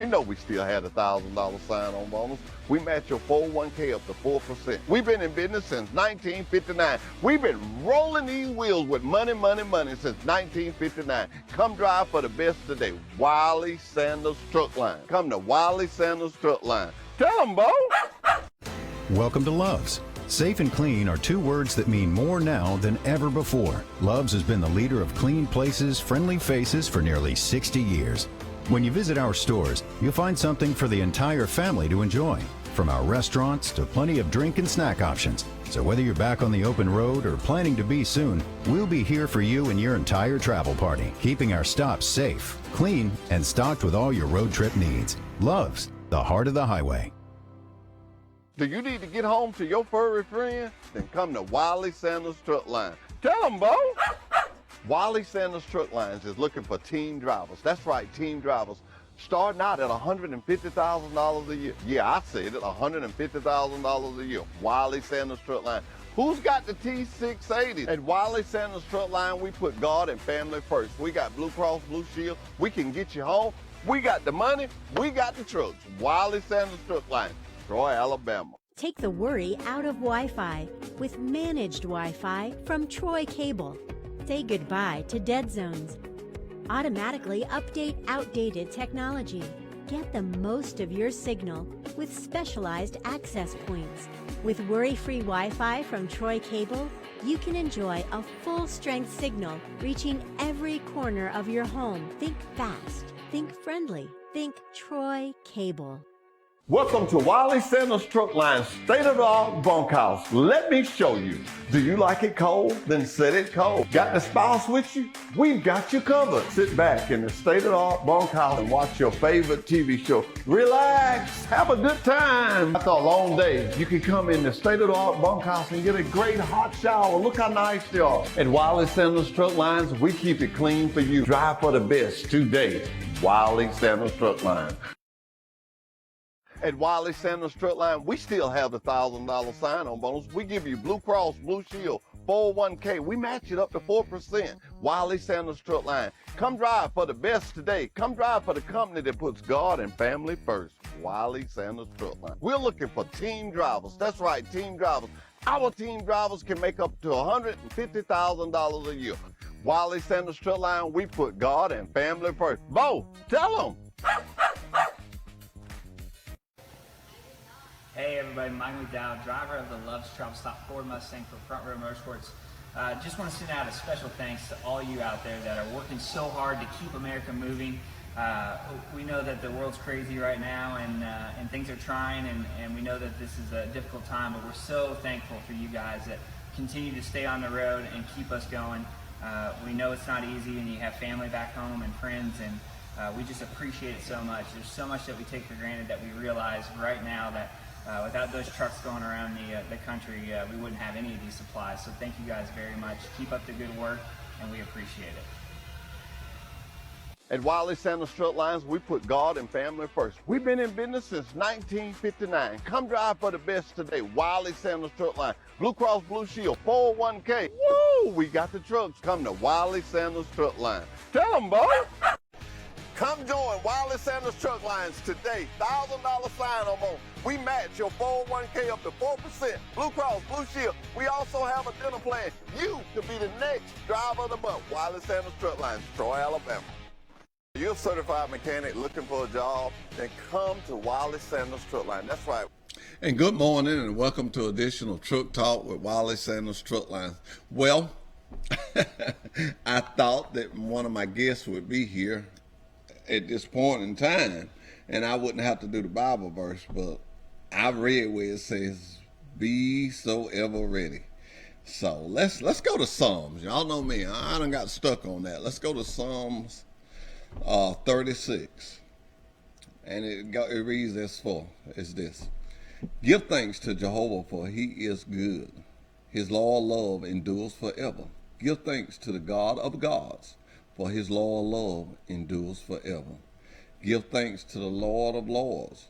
You know we still had a $1,000 sign-on bonus. We match your 401k up to 4%. We've been in business since 1959. We've been rolling these wheels with money, money, money since 1959. Come drive for the best today. Wiley Sanders Truck Line. Come to Wiley Sanders Truck Line. Tell them, Bo. Welcome to Love's. Safe and clean are two words that mean more now than ever before. Love's has been the leader of clean places, friendly faces for nearly 60 years. When you visit our stores, you'll find something for the entire family to enjoy, from our restaurants to plenty of drink and snack options. So whether you're back on the open road or planning to be soon, we'll be here for you and your entire travel party, keeping our stops safe, clean, and stocked with all your road trip needs. Love's, the heart of the highway. Do you need to get home to your furry friend? Then come to Wiley Sanders Truck Line. Tell them, Bo. Wiley Sanders Truck Lines is looking for team drivers. That's right, team drivers. Starting out at $150,000 a year. Yeah, I said it, $150,000 a year. Wiley Sanders Truck Line. Who's got the T680? At Wiley Sanders Truck Line, we put God and family first. We got Blue Cross Blue Shield. We can get you home. We got the money. We got the trucks. Wiley Sanders Truck Line. Troy, Alabama. Take the worry out of Wi-Fi with managed Wi-Fi from Troy Cable. Say goodbye to dead zones. Automatically update outdated technology. Get the most of your signal with specialized access points. With worry-free Wi-Fi from Troy Cable, you can enjoy a full-strength signal reaching every corner of your home. Think fast. Think friendly. Think Troy Cable. Welcome to Wiley Sanders Truck Line's state-of-the-art bunkhouse. Let me show you. Do you like it cold? Then set it cold. Got the spouse with you? We've got you covered. Sit back in the state-of-the-art bunkhouse and watch your favorite TV show. Relax. Have a good time. After a long day, you can come in the state-of-the-art bunkhouse and get a great hot shower. Look how nice they are. At Wiley Sanders Truck Lines, we keep it clean for you. Drive for the best today. Wiley Sanders Truck Line. At Wiley Sanders Truck Line, we still have the $1,000 sign-on bonus. We give you Blue Cross Blue Shield, 401k. We match it up to 4%. Wiley Sanders Truck Line. Come drive for the best today. Come drive for the company that puts God and family first. Wiley Sanders Truck Line. We're looking for team drivers. That's right, team drivers. Our team drivers can make up to $150,000 a year. Wiley Sanders Truck Line, we put God and family first. Bo, tell them. Hey everybody, Mike McDowell, driver of the Love's Travel Stop Ford Mustang for Front Row Motorsports. Just want to send out a special thanks to all you out there that are working so hard to keep America moving. We know that the world's crazy right now and things are trying and we know that this is a difficult time, but we're so thankful for you guys that continue to stay on the road and keep us going. We know it's not easy and you have family back home and friends and we just appreciate it so much. There's so much that we take for granted that we realize right now that without those trucks going around the country, we wouldn't have any of these supplies. So thank you guys very much. Keep up the good work, and we appreciate it. At Wiley Sanders Truck Lines, we put God and family first. We've been in business since 1959. Come drive for the best today. Wiley Sanders Truck Line. Blue Cross Blue Shield, 401k. Woo! We got the trucks. Come to Wiley Sanders Truck Line. Tell them, boy. Come join Wiley Sanders Truck Lines today. $1,000 sign-on bonus. We match your 401k up to 4%. Blue Cross Blue Shield. We also have a dinner plan. You could be the next driver of the month. Wiley Sanders Truck Lines, Troy, Alabama. You're a certified mechanic looking for a job, then come to Wiley Sanders Truck Line. That's right. And good morning and welcome to additional Truck Talk with Wiley Sanders Truck Lines. Well, I thought that one of my guests would be here at this point in time and I wouldn't have to do the Bible verse, but I read where it says, be so ever ready. So let's go to Psalms. Y'all know me, I done got stuck on that. Let's go to Psalms 36. And it reads as follows. It's this. Give thanks to Jehovah, for he is good. His loyal love endures forever. Give thanks to the God of gods, for his loyal love endures forever. Give thanks to the Lord of lords,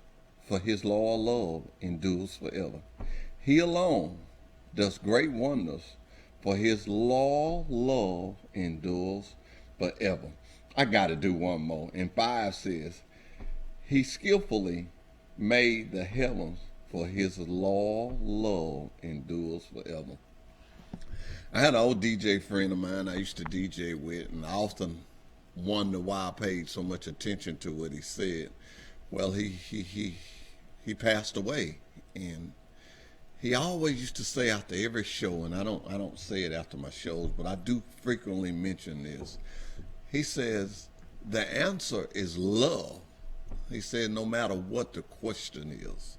for his loyal love endures forever. He alone does great wonders, for his loyal love endures forever. I got to do one more. And 5 says, He skillfully made the heavens, for his loyal love endures forever. I had an old DJ friend of mine I used to DJ with, and I often wonder why I paid so much attention to what he said. Well, he passed away, and he always used to say after every show, and I don't say it after my shows, but I do frequently mention this. He says, the answer is love. He said, no matter what the question is.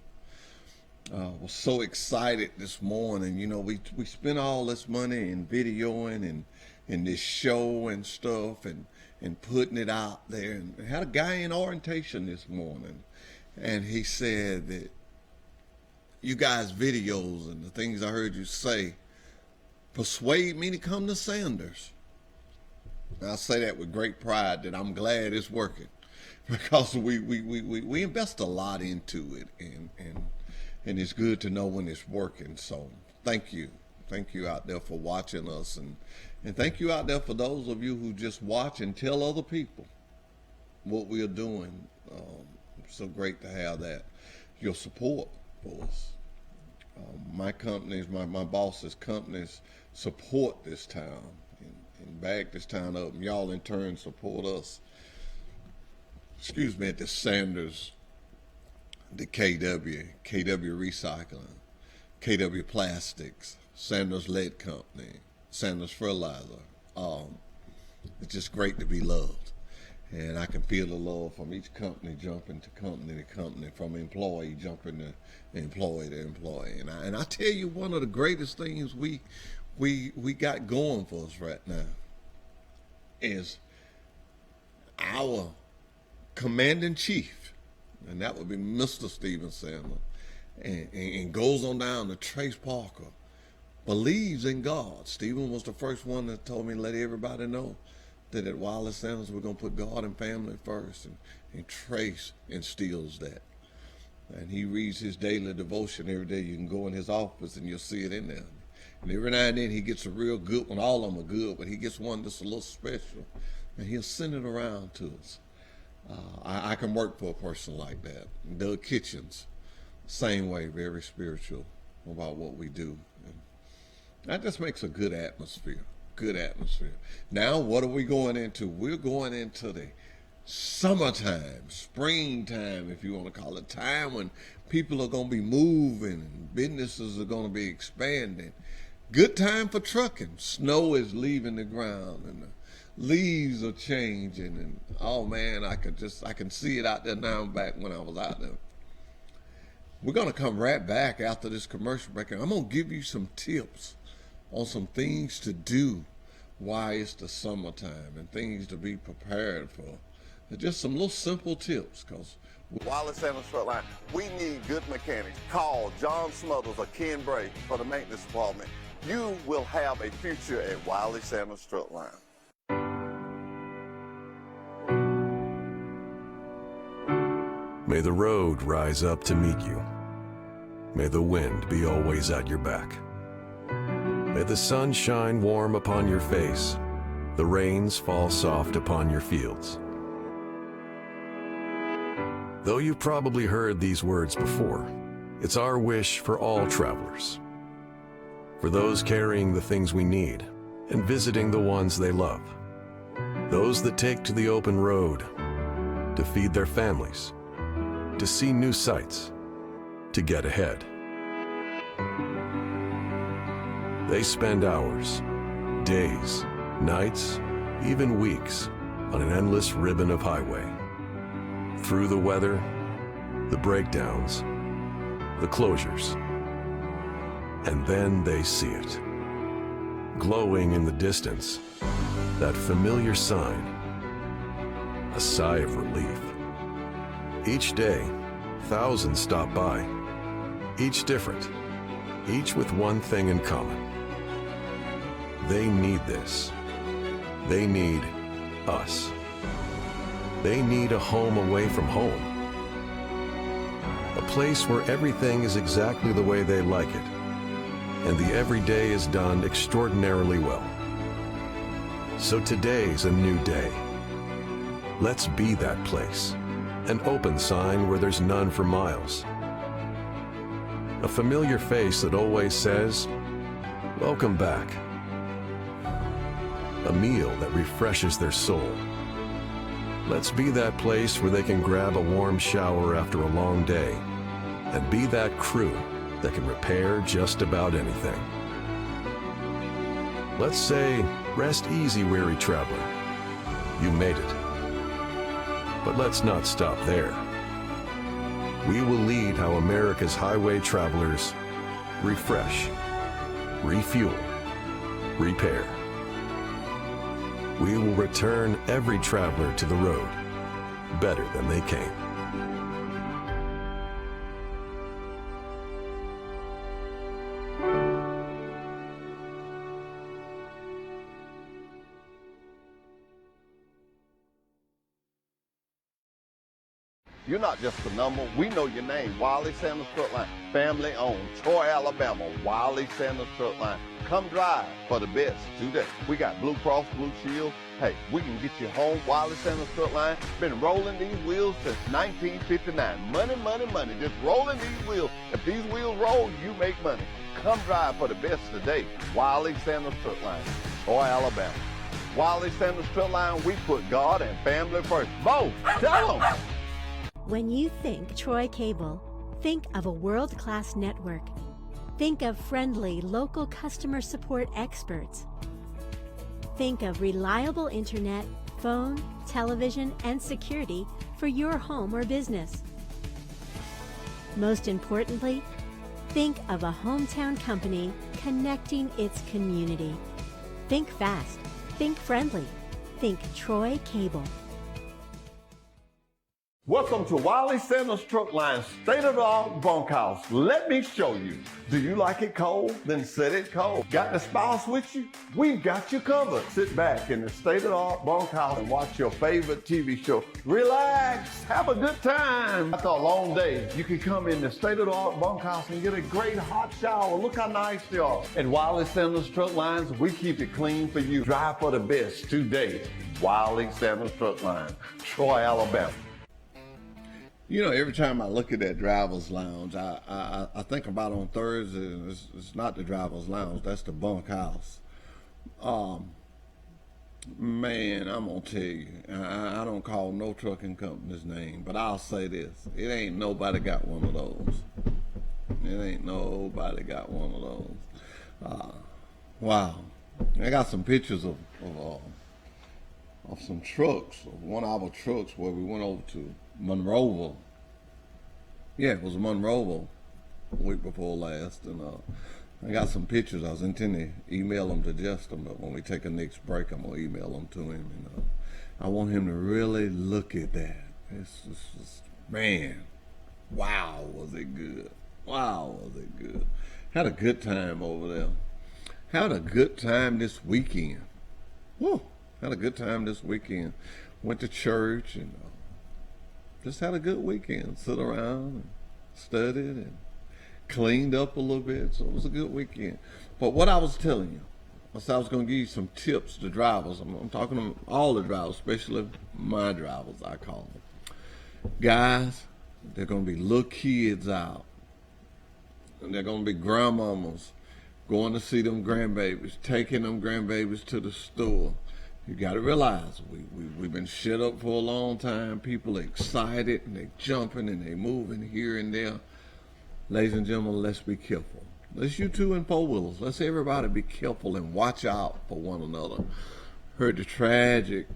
I was so excited this morning. You know, we spent all this money in videoing and this show and stuff and putting it out there. And I had a guy in orientation this morning, and he said that you guys' videos and the things I heard you say persuade me to come to Sanders. And I say that with great pride, that I'm glad it's working, because we invest a lot into it, and it's good to know when it's working. So thank you out there for watching us, and thank you out there for those of you who just watch and tell other people what we are doing. So great to have that, your support for us. My companies, my boss's companies support this town and back this town up, and y'all in turn support us. Excuse me, at the Sanders, the KW Recycling, KW Plastics, Sanders Lead Company, Sanders Fertilizer. It's just great to be loved. And I can feel the love from each company jumping to company to company, from employee jumping to employee to employee. And I tell you, one of the greatest things we got going for us right now is our commanding chief, and that would be Mr. Stephen Sandler, and goes on down to Trace Parker, believes in God. Stephen was the first one that told me to let everybody know that at Wiley Sanders we're going to put God and family first, and Trace instills that. And he reads his daily devotion every day. You can go in his office and you'll see it in there. And every now and then he gets a real good one. All of them are good, but he gets one that's a little special, and he'll send it around to us. I can work for a person like that. Doug Kitchens, same way, very spiritual about what we do. And that just makes a good atmosphere. Good atmosphere. Now, what are we going into? We're going into the summertime, springtime, if you want to call it, time when people are going to be moving and businesses are going to be expanding. Good time for trucking. Snow is leaving the ground and the leaves are changing, and oh man, I can see it out there now, back when I was out there. We're going to come right back after this commercial break, and I'm going to give you some tips on some things to do while it's the summertime and things to be prepared for. Just some little simple tips, because Wiley Sanders Truck Line, we need good mechanics. Call John Smothers or Ken Bray for the maintenance department. You will have a future at Wiley Sanders Truck Line. May the road rise up to meet you. May the wind be always at your back. May the sun shine warm upon your face, the rains fall soft upon your fields. Though you've probably heard these words before, it's our wish for all travelers, for those carrying the things we need and visiting the ones they love, those that take to the open road to feed their families, to see new sights, to get ahead. They spend hours, days, nights, even weeks on an endless ribbon of highway. Through the weather, the breakdowns, the closures. And then they see it. Glowing in the distance, that familiar sign, a sigh of relief. Each day, thousands stop by, each different, each with one thing in common. They need this. They need us. They need a home away from home. A place where everything is exactly the way they like it, and the everyday is done extraordinarily well. So today's a new day. Let's be that place An open sign where there's none for miles. A familiar face that always says, "Welcome back." A meal that refreshes their soul. Let's be that place where they can grab a warm shower after a long day, and be that crew that can repair just about anything. Let's say, rest easy, weary traveler. You made it. But let's not stop there. We will lead how America's highway travelers refresh, refuel, repair. We will return every traveler to the road better than they came. You're not just a number. We know your name. Wiley Sanders Truck Line. Family owned. Troy, Alabama. Wiley Sanders Truck Line. Come drive for the best today. We got Blue Cross Blue Shield. Hey, we can get you home. Wiley Sanders Truck Line. Been rolling these wheels since 1959. Money, money, money. Just rolling these wheels. If these wheels roll, you make money. Come drive for the best today. Wiley Sanders Truck Line. Troy, Alabama. Wiley Sanders Truck Line. We put God and family first. Bo, tell them. When you think Troy Cable, think of a world-class network. Think of friendly local customer support experts. Think of reliable internet, phone, television, and security for your home or business. Most importantly, think of a hometown company connecting its community. Think fast, think friendly, think Troy Cable. Welcome to Wiley Sanders Truck Line state-of-the-art bunkhouse. Let me show you. Do you like it cold? Then set it cold. Got the spouse with you? We've got you covered. Sit back in the state-of-the-art bunkhouse and watch your favorite TV show. Relax, have a good time. After a long day, you can come in the state-of-the-art bunkhouse and get a great hot shower. Look how nice they are. At Wiley Sanders Truck Lines, we keep it clean for you. Drive for the best today. Wiley Sanders Truck Line, Troy, Alabama. You know, every time I look at that driver's lounge, I think about on Thursday, and it's not the driver's lounge, that's the bunkhouse. Man, I'm gonna tell you, I don't call no trucking company's name, but I'll say this: it ain't nobody got one of those. It ain't nobody got one of those. Wow, I got some pictures of some trucks, of one of our trucks where we went over to Monroeville. Yeah, it was Monroeville a week before last, and I got some pictures. I was intending to email them to Justin, but when we take a next break, I'm gonna email them to him, and I want him to really look at that. It's just, man, wow, was it good? Wow, was it good? Had a good time over there. Had a good time this weekend. Woo! Had a good time this weekend. Went to church and just had a good weekend. Sit around and studied and cleaned up a little bit. So it was a good weekend. But what I was telling you, I said I was going to give you some tips to drivers. I'm talking to all the drivers, especially my drivers, I call them. Guys, they're going to be little kids out. And they're going to be grandmamas going to see them grandbabies, taking them grandbabies to the store. You got to realize we've been shut up for a long time. People are excited and they're jumping and they're moving here and there. Ladies and gentlemen, let's be careful. Let's you two in four-wheelers. Let's everybody be careful and watch out for one another. Heard the tragic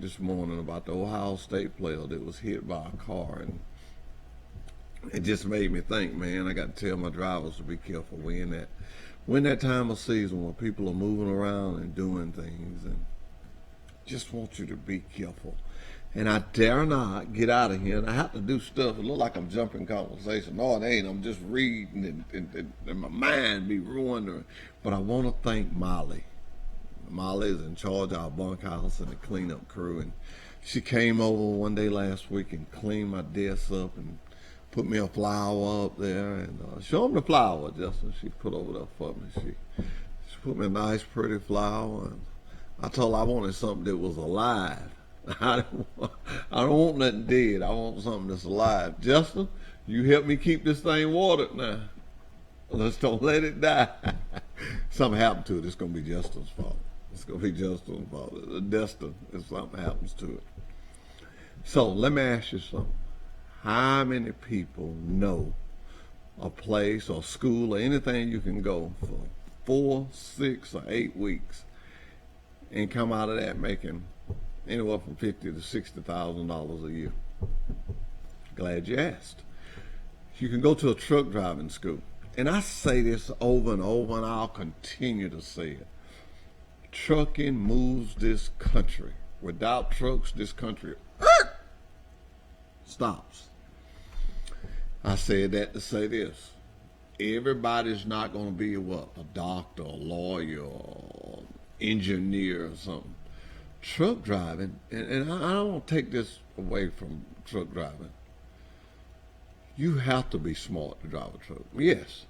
this morning about the Ohio State player that was hit by a car, and it just made me think, man, I got to tell my drivers to be careful. We're in that time of season where people are moving around and doing things, and just want you to be careful. And I dare not get out of here, and I have to do stuff. It look like I'm jumping conversation. No, it ain't. I'm just reading, and my mind be ruined. But I want to thank Molly. Molly is in charge of our bunkhouse and the cleanup crew, and she came over one day last week and cleaned my desk up and put me a flower up there, and show them the flower, Justin. She put over there for me. She put me a nice, pretty flower, and I told her I wanted something that was alive. I don't want nothing dead. I want something that's alive. Justin, you help me keep this thing watered now. Let's don't let it die. Something happened to it, it's going to be Justin's fault. It's going to be Justin's fault. Destin, if something happens to it. So let me ask you something. How many people know a place or school or anything you can go for 4, 6, or 8 weeks and come out of that making anywhere from $50,000 to $60,000 a year? Glad you asked. You can go to a truck driving school. And I say this over and over, and I'll continue to say it. Trucking moves this country. Without trucks, this country stops. I said that to say this. Everybody's not going to be what? A doctor, a lawyer, or engineer or something. Truck driving, and I don't want to take this away from truck driving. You have to be smart to drive a truck. Yes.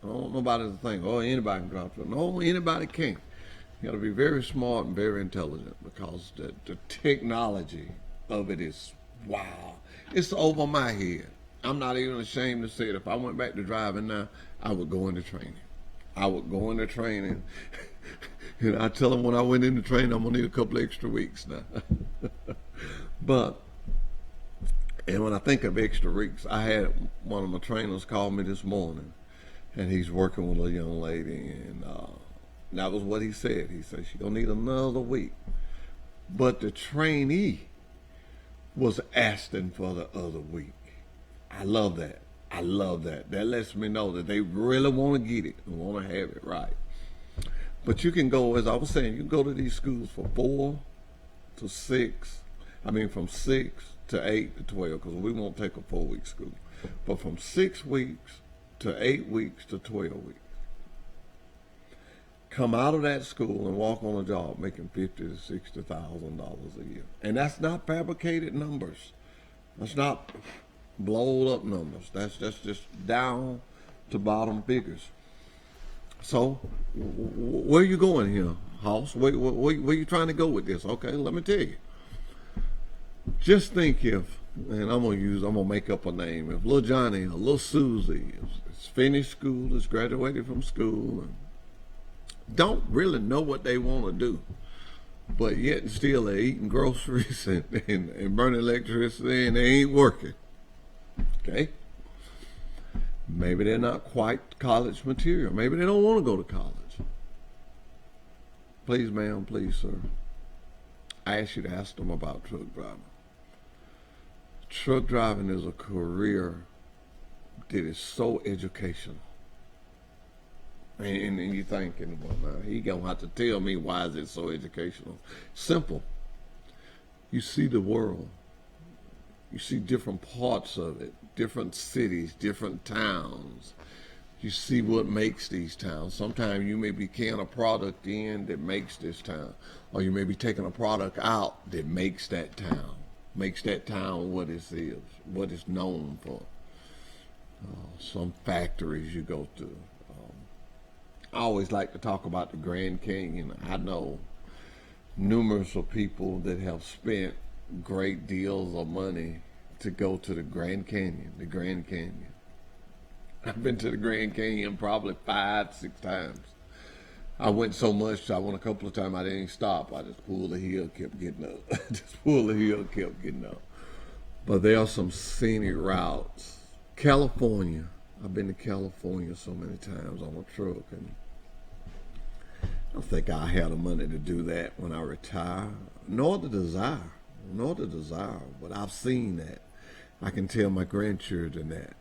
I don't want nobody to think, oh, anybody can drive a truck. No, anybody can. You got to be very smart and very intelligent, because the technology of it is, wow. It's over my head. I'm not even ashamed to say it. If I went back to driving now, I would go into training. I would go into training. And I tell them when I went into training, I'm going to need a couple extra weeks now. But, and when I think of extra weeks, I had one of my trainers call me this morning, and he's working with a young lady, and that was what he said. He said she's going to need another week. But the trainee was asking for the other week. I love that. I love that. That lets me know that they really want to get it and want to have it right. But you can go, as I was saying, you can go to these schools for 4 to 6. I mean, from 6 to 8 to 12, because we won't take a 4-week school. But from 6 weeks to 8 weeks to 12 weeks. Come out of that school and walk on a job making $50,000 to $60,000 a year. And that's not fabricated numbers. That's not blowed up numbers. That's just down to bottom figures. So where are you going here, Hoss? Where you trying to go with this? Okay, let me tell you. Just think if, and I'm gonna make up a name, if little Johnny or little Susie is finished school, is graduated from school, and don't really know what they want to do, but yet and still they're eating groceries and burning electricity, and they ain't working. Okay? Maybe they're not quite college material. Maybe they don't want to go to college. Please, ma'am, please, sir, I ask you to ask them about truck driving. Truck driving is a career that is so educational. And you're thinking, well, now, he gonna have to tell me why is it so educational. Simple. You see the world. You see different parts of it, different cities, different towns. You see what makes these towns. Sometimes you may be carrying a product in that makes this town, or you may be taking a product out that makes that town what it is, what it's known for. Some factories you go to. I always like to talk about the Grand Canyon. I know numerous of people that have spent great deals of money to go to the Grand Canyon, I've been to the Grand Canyon probably 5, 6 times. I went so much, I went a couple of times, I didn't stop. I just pulled the hill, kept getting up. But there are some scenic routes. California, I've been to California so many times on a truck, and I don't think I have the money to do that when I retire, nor the desire, but I've seen that. I can tell my grandchildren that,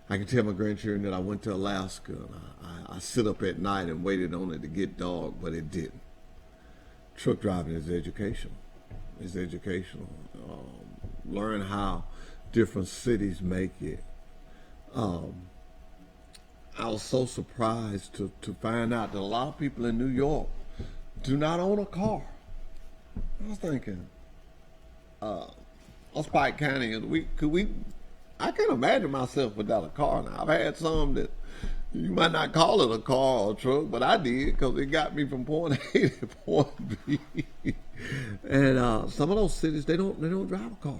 I can tell my grandchildren that I went to Alaska, and I sit up at night and waited on it to get dark, but it didn't. Truck driving is educational. It's educational. Learn how different cities make it. I was so surprised to find out that a lot of people in New York do not own a car. I was thinking, us Pike County, I can't imagine myself without a car now. I've had some that You might not call it a car or a truck, but I did because it got me from point A to point B. And some of those cities, they don't drive a car.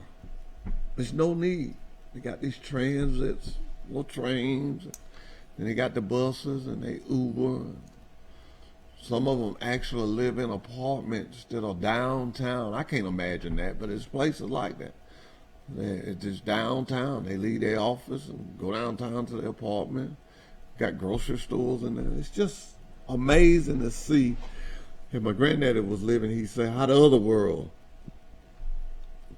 There's no need. They got these transits, little trains, and they got the buses and they Uber. Some of them actually live in apartments that are downtown. I can't imagine that, but it's places like that. It's just downtown. They leave their office and go downtown to their apartment. Got grocery stores in there. It's just amazing to see. If my granddaddy was living, he'd say how the other world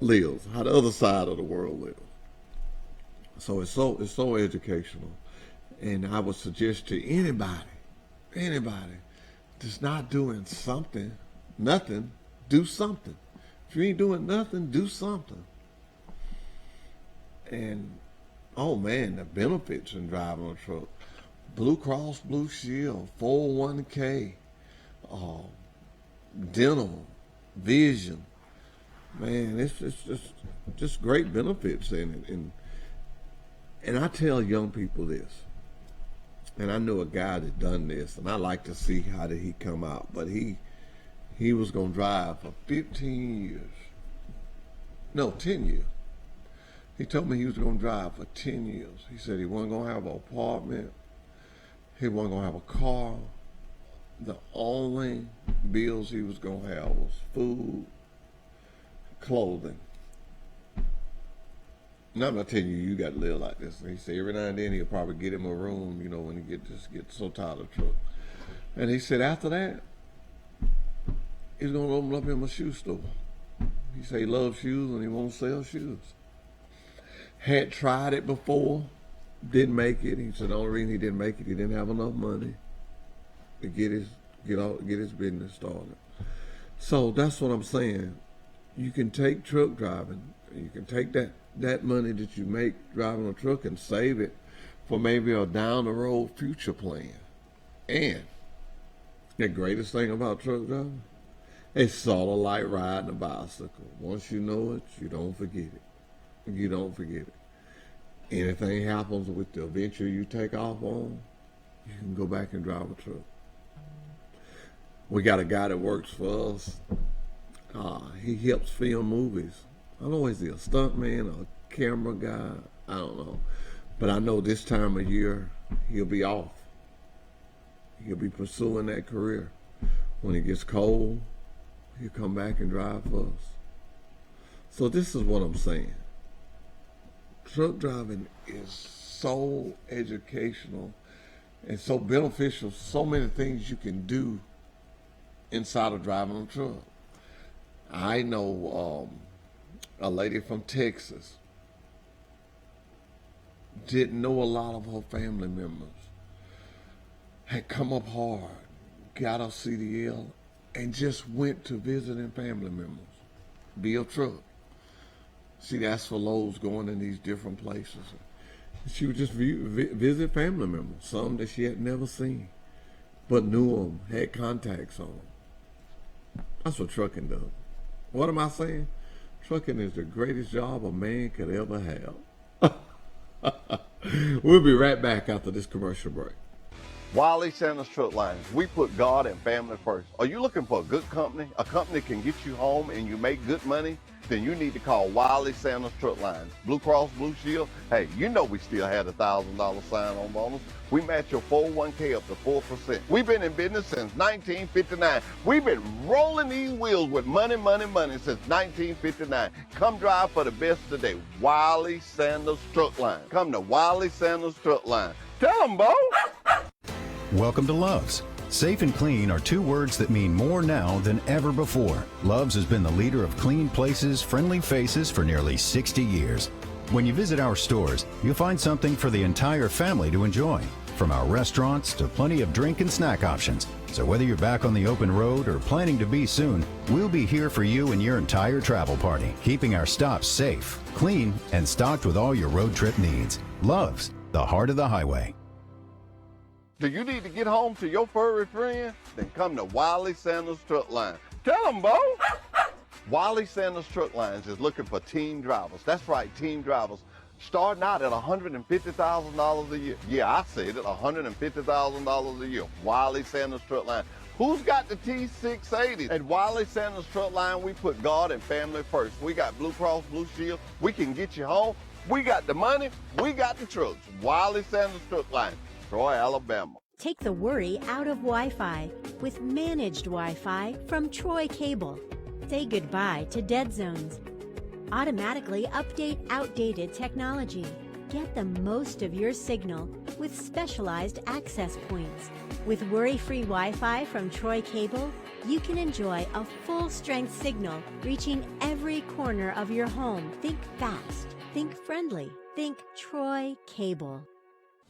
lives, how the other side of the world lives. So it's so educational. And I would suggest to anybody that's not doing nothing, do something. If you ain't doing nothing, do something. And oh man, the benefits in driving a truck. Blue Cross Blue Shield, 401k, dental, vision. Man, it's just great benefits in it. And I tell young people this, and I know a guy that done this, and I like to see how did he come out, but he was gonna drive for 15 years. No, 10 years. He told me he was gonna drive for 10 years. He said he wasn't gonna have an apartment. He wasn't gonna have a car. The only bills he was gonna have was food, clothing. Now I'm not telling you, you got to live like this. And he said every now and then he'll probably get him a room, you know, when he get so tired of the truck. And he said after that, he's gonna open up him a shoe store. He said he loves shoes and he won't sell shoes. Had tried it before, didn't make it. He said the only reason he didn't make it, he didn't have enough money to get his business started. So that's what I'm saying. You can take truck driving. You can take that money that you make driving a truck and save it for maybe a down the road future plan. And the greatest thing about truck driving, it's sort of like riding a bicycle. Once you know it, you don't forget it. You don't forget it. Anything happens with the adventure you take off on, you can go back and drive a truck. We got a guy that works for us. He helps film movies. I don't know, is he a stuntman or a camera guy? I don't know. But I know this time of year, he'll be off. He'll be pursuing that career. When it gets cold, he'll come back and drive for us. So this is what I'm saying. Truck driving is so educational and so beneficial. So many things you can do inside of driving a truck. I know a lady from Texas didn't know a lot of her family members, had come up hard, got a CDL, and just went to visiting family members via truck. See, that's for Lowe's going in these different places. She would just visit family members, some that she had never seen, but knew them, had contacts on them. That's what trucking does. What am I saying? Trucking is the greatest job a man could ever have. We'll be right back after this commercial break. Wiley Sanders Truck Lines. We put God and family first. Are you looking for a good company? A company that can get you home and you make good money? Then you need to call Wiley Sanders Truck Lines. Blue Cross Blue Shield. Hey, you know we still had a $1,000 sign-on bonus. We match your 401k up to 4%. We've been in business since 1959. We've been rolling these wheels with money since 1959. Come drive for the best today. Wiley Sanders Truck Line. Come to Wiley Sanders Truck Line. Tell them, Bo. Welcome to Love's. Safe and clean are two words that mean more now than ever before. Love's has been the leader of clean places, friendly faces for nearly 60 years. When you visit our stores, you'll find something for the entire family to enjoy, from our restaurants to plenty of drink and snack options. So whether you're back on the open road or planning to be soon, we'll be here for you and your entire travel party, keeping our stops safe, clean, and stocked with all your road trip needs. Love's, the heart of the highway. Do you need to get home to your furry friend? Then come to Wiley Sanders Truck Line. Tell them, Bo. Wiley Sanders Truck Lines is looking for team drivers. That's right, team drivers. starting out at $150,000 a year. Yeah, I said it, $150,000 a year. Wiley Sanders Truck Line. Who's got the T680? At Wiley Sanders Truck Line, we put God and family first. We got Blue Cross Blue Shield. We can get you home. We got the money. We got the trucks. Wiley Sanders Truck Line, Troy, Alabama. Take the worry out of Wi-Fi with managed Wi-Fi from Troy Cable. Say goodbye to dead zones. Automatically update outdated technology. Get the most of your signal with specialized access points. With worry-free Wi-Fi from Troy Cable, you can enjoy a full-strength signal reaching every corner of your home. Think fast, think friendly, think Troy Cable.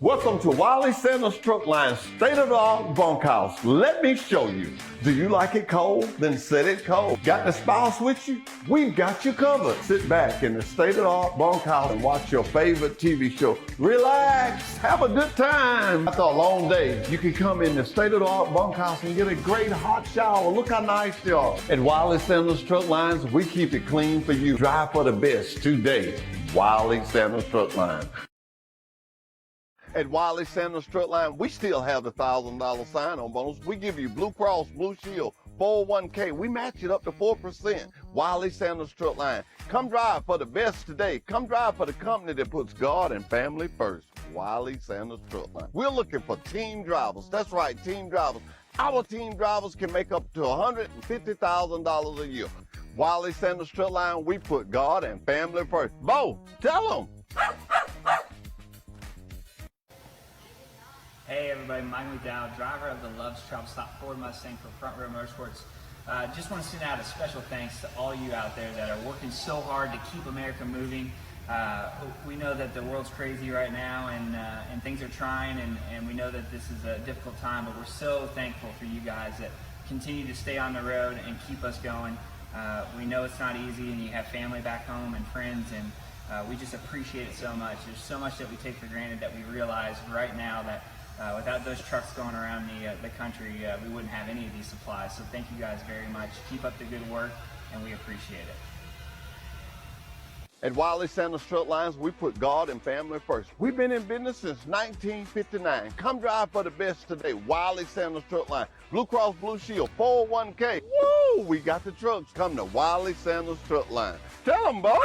Welcome to Wiley Sanders Truck Line, state-of-the-art bunkhouse. Let me show you. Do you like it cold? Then set it cold. Got the spouse with you? We've got you covered. Sit back in the state-of-the-art bunkhouse and watch your favorite TV show. Relax, have a good time. After a long day, you can come in the state-of-the-art bunkhouse and get a great hot shower. Look how nice they are. At Wiley Sanders Truck Lines, we keep it clean for you. Drive for the best today. Wiley Sanders Truck Line. At Wiley Sanders Truck Line, we still have the $1,000 sign-on bonus. We give you Blue Cross Blue Shield, 401k. We match it up to 4%. Wiley Sanders Truck Line. Come drive for the best today. Come drive for the company that puts God and family first. Wiley Sanders Truck Line. We're looking for team drivers. That's right, team drivers. Our team drivers can make up to $150,000 a year. Wiley Sanders Truck Line, we put God and family first. Bo, tell them. Hey everybody, Mike McDowell, driver of the Love's Travel Stop Ford Mustang for Front Row Motorsports. Just want to send out a special thanks to all you out there that are working so hard to keep America moving. We know that the world's crazy right now and things are trying and we know that this is a difficult time, but we're so thankful for you guys that continue to stay on the road and keep us going. We know it's not easy and you have family back home and friends and we just appreciate it so much. There's so much that we take for granted that we realize right now that without those trucks going around the country, we wouldn't have any of these supplies. So thank you guys very much. Keep up the good work, and we appreciate it. At Wiley Sanders Truck Lines, we put God and family first. We've been in business since 1959. Come drive for the best today. Wiley Sanders Truck Line, Blue Cross Blue Shield, 401k. Woo! We got the trucks. Come to Wiley Sanders Truck Line. Tell them, boy.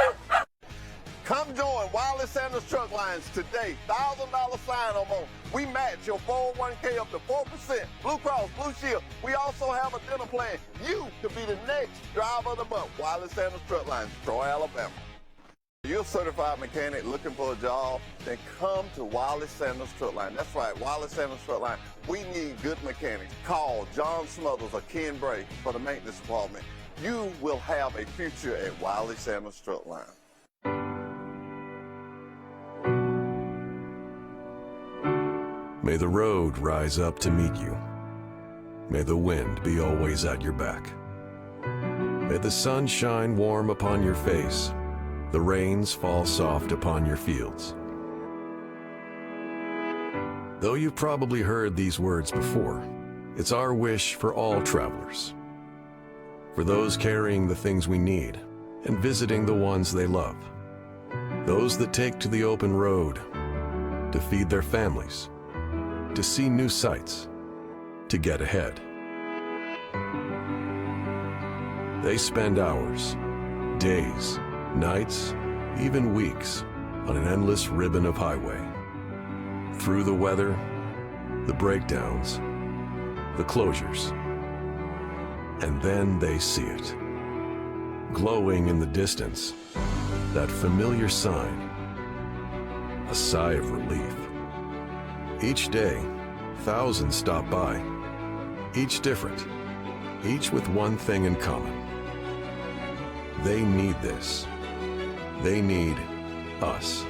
Come join Wiley Sanders Truck Lines today. $1,000 sign-on bonus. We match your 401k up to 4%. Blue Cross Blue Shield. We also have a dinner plan. You could be the next driver of the month. Wiley Sanders Truck Lines, Troy, Alabama. You're a certified mechanic looking for a job, then come to Wiley Sanders Truck Line. That's right, Wiley Sanders Truck Line. We need good mechanics. Call John Smothers or Ken Bray for the maintenance department. You will have a future at Wiley Sanders Truck Line. May the road rise up to meet you. May the wind be always at your back. May the sun shine warm upon your face, the rains fall soft upon your fields. Though you've probably heard these words before, it's our wish for all travelers. For those carrying the things we need and visiting the ones they love. Those that take to the open road to feed their families, to see new sights, to get ahead. They spend hours, days, nights, even weeks on an endless ribbon of highway. Through the weather, the breakdowns, the closures. And then they see it. Glowing in the distance, that familiar sign, a sigh of relief. Each day, thousands stop by, each different, each with one thing in common. They need this. They need us.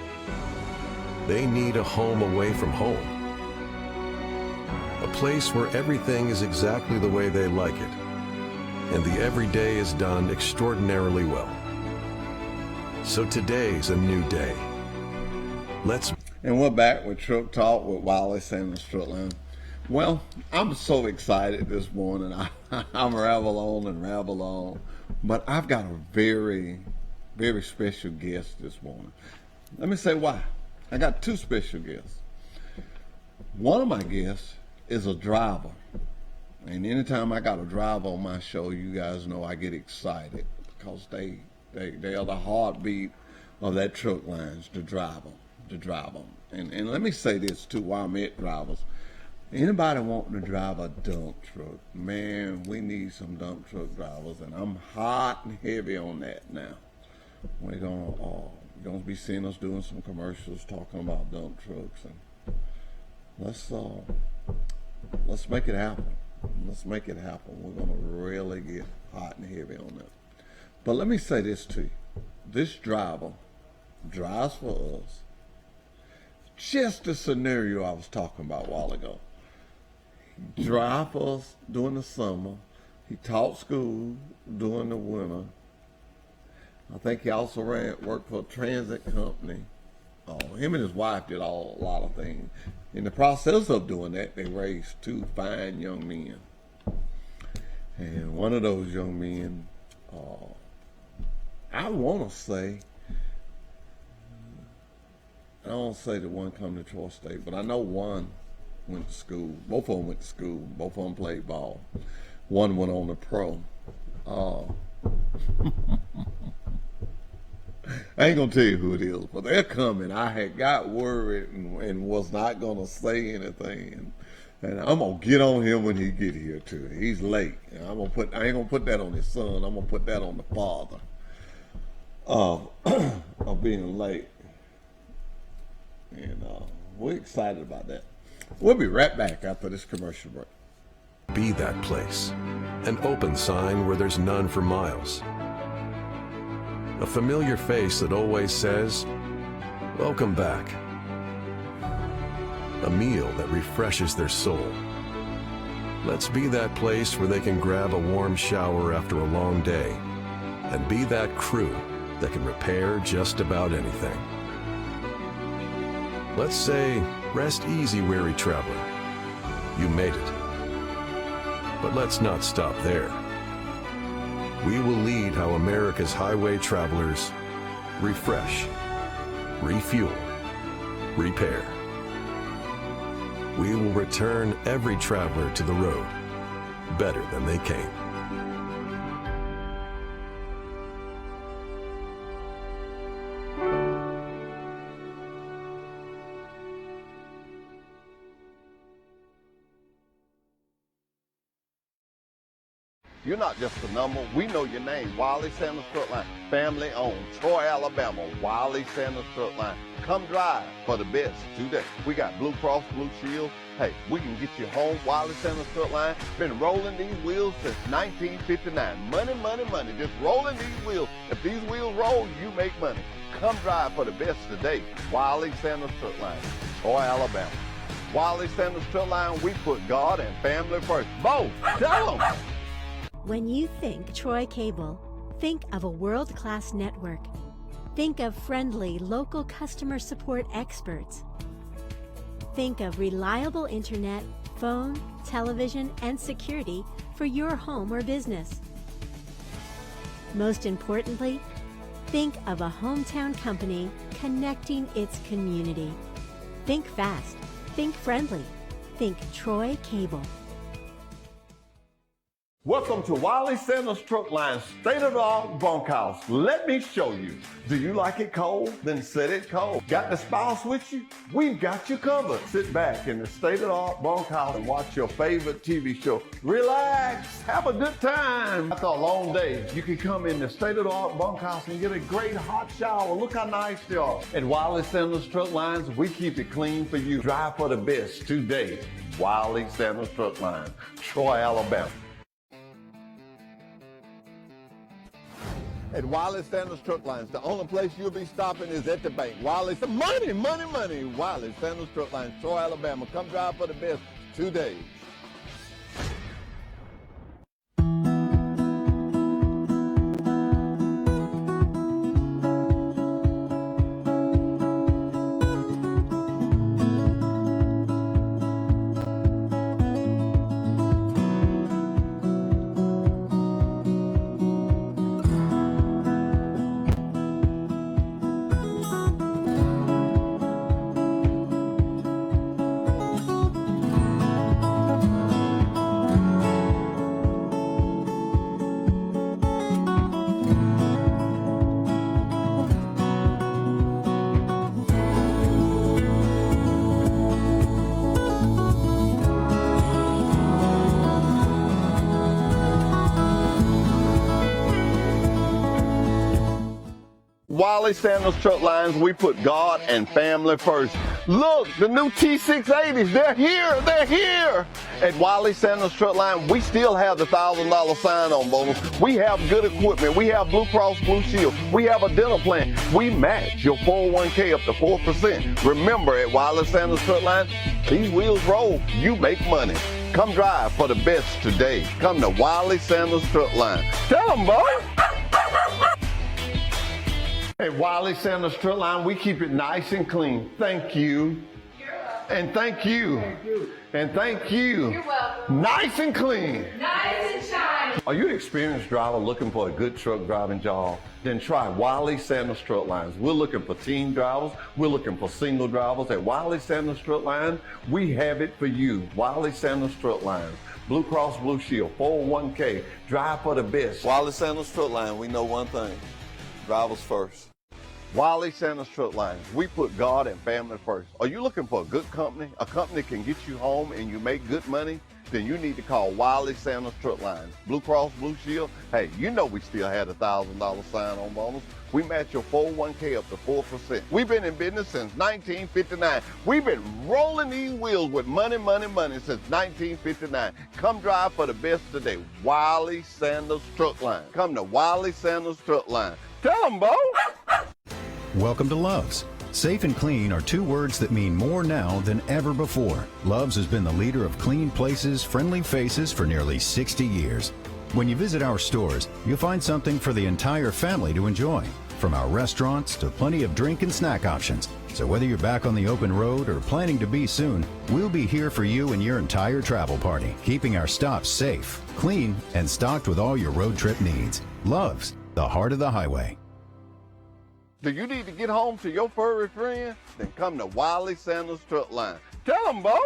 They need a home away from home. A place where everything is exactly the way they like it, and the everyday is done extraordinarily well. So today's a new day. And we're back with Truck Talk with Wiley Sanders Truck Line. Well, I'm so excited this morning. I'm ramble on, but I've got a very, very special guest this morning. Let me say why. I got two special guests. One of my guests is a driver. And anytime I got a driver on my show, you guys know I get excited because they are the heartbeat of that truck lines, to drive them. And let me say this too while I'm at drivers. Anybody wanting to drive a dump truck, man, we need some dump truck drivers, and I'm hot and heavy on that now. We're gonna be seeing us doing some commercials talking about dump trucks, and let's make it happen. Let's make it happen. We're gonna really get hot and heavy on that. But let me say this to you: this driver drives for us. Just the scenario I was talking about a while ago. He drives for us during the summer. He taught school during the winter. I think he also worked for a transit company. Him and his wife did a lot of things. In the process of doing that, they raised two fine young men. And one of those young men, I want to say, I don't say the one come to Troy State, but I know one went to school. Both of them went to school. Both of them played ball. One went on to pro. I ain't gonna tell you who it is, but they're coming. I had got worried and was not gonna say anything, and I'm gonna get on him when he get here too. He's late. And I ain't gonna put that on his son. I'm gonna put that on the father of being late, and we're excited about that. We'll be right back after this commercial break. Be that place, an open sign where there's none for miles. A familiar face that always says, "Welcome back." A meal that refreshes their soul. Let's be that place where they can grab a warm shower after a long day, and be that crew that can repair just about anything. Let's say, rest easy, weary traveler. You made it. But let's not stop there. We will lead how America's highway travelers refresh, refuel, repair. We will return every traveler to the road better than they came. You're not just a number. We know your name. Wiley Sanders Truck Line. Family owned. Troy, Alabama. Wiley Sanders Truck Line. Come drive for the best today. We got Blue Cross Blue Shield. Hey, we can get you home. Wiley Sanders Truck Line. Been rolling these wheels since 1959. Money, money, money. Just rolling these wheels. If these wheels roll, you make money. Come drive for the best today. Wiley Sanders Truck Line. Troy, Alabama. Wiley Sanders Truck Line. We put God and family first. Bo, tell them. When you think Troy Cable, think of a world-class network. Think of friendly local customer support experts. Think of reliable internet, phone, television, and security for your home or business. Most importantly, think of a hometown company connecting its community. Think fast, think friendly, think Troy Cable. Welcome to Wiley Sanders Truck Line, state-of-the-art bunkhouse. Let me show you. Do you like it cold? Then set it cold. Got the spouse with you? We've got you covered. Sit back in the state-of-the-art bunkhouse and watch your favorite TV show. Relax, have a good time. After a long day, you can come in the state-of-the-art bunkhouse and get a great hot shower. Look how nice they are. At Wiley Sanders Truck Lines, we keep it clean for you. Drive for the best today. Wiley Sanders Truck Line, Troy, Alabama. At Wiley Sanders Truck Lines, the only place you'll be stopping is at the bank. Wiley, money, money, money. Wiley Sanders Truck Lines, Troy, Alabama. Come drive for the best today. Wiley Sanders Truck Lines, we put God and family first. Look, the new T680s, they're here, they're here. At Wiley Sanders Truck Line, we still have the $1,000 sign-on bonus. We have good equipment. We have Blue Cross Blue Shield. We have a dental plan. We match your 401k up to 4%. Remember, at Wiley Sanders Truck Line, these wheels roll, you make money. Come drive for the best today. Come to Wiley Sanders Truck Line. Tell them, boy. At Wiley Sanders Truck Line, we keep it nice and clean. Thank you. And thank you. And thank you. You're welcome. Nice and clean. Nice and shiny. Are you an experienced driver looking for a good truck driving job? Then try Wiley Sanders Truck Lines. We're looking for team drivers. We're looking for single drivers. At Wiley Sanders Truck Lines, we have it for you. Wiley Sanders Truck Lines. Blue Cross Blue Shield, 401k, drive for the best. Wiley Sanders Truck Line, we know one thing, drivers first. Wiley Sanders Truck Lines, we put God and family first. Are you looking for a good company? A company that can get you home and you make good money? Then you need to call Wiley Sanders Truck Lines. Blue Cross Blue Shield, hey, you know we still had a $1,000 sign-on bonus. We match your 401k up to 4%. We've been in business since 1959. We've been rolling these wheels with money, money, money since 1959. Come drive for the best today. Wiley Sanders Truck Line. Come to Wiley Sanders Truck Line. Tell them, Bo. Welcome to Love's. Safe and clean are two words that mean more now than ever before. Love's has been the leader of clean places, friendly faces for nearly 60 years. When you visit our stores, you'll find something for the entire family to enjoy, from our restaurants to plenty of drink and snack options. So whether you're back on the open road or planning to be soon, we'll be here for you and your entire travel party, keeping our stops safe, clean, and stocked with all your road trip needs. Love's, the heart of the highway. Do you need to get home to your furry friend? Then come to Wiley Sanders Truck Line. Tell them, Bo.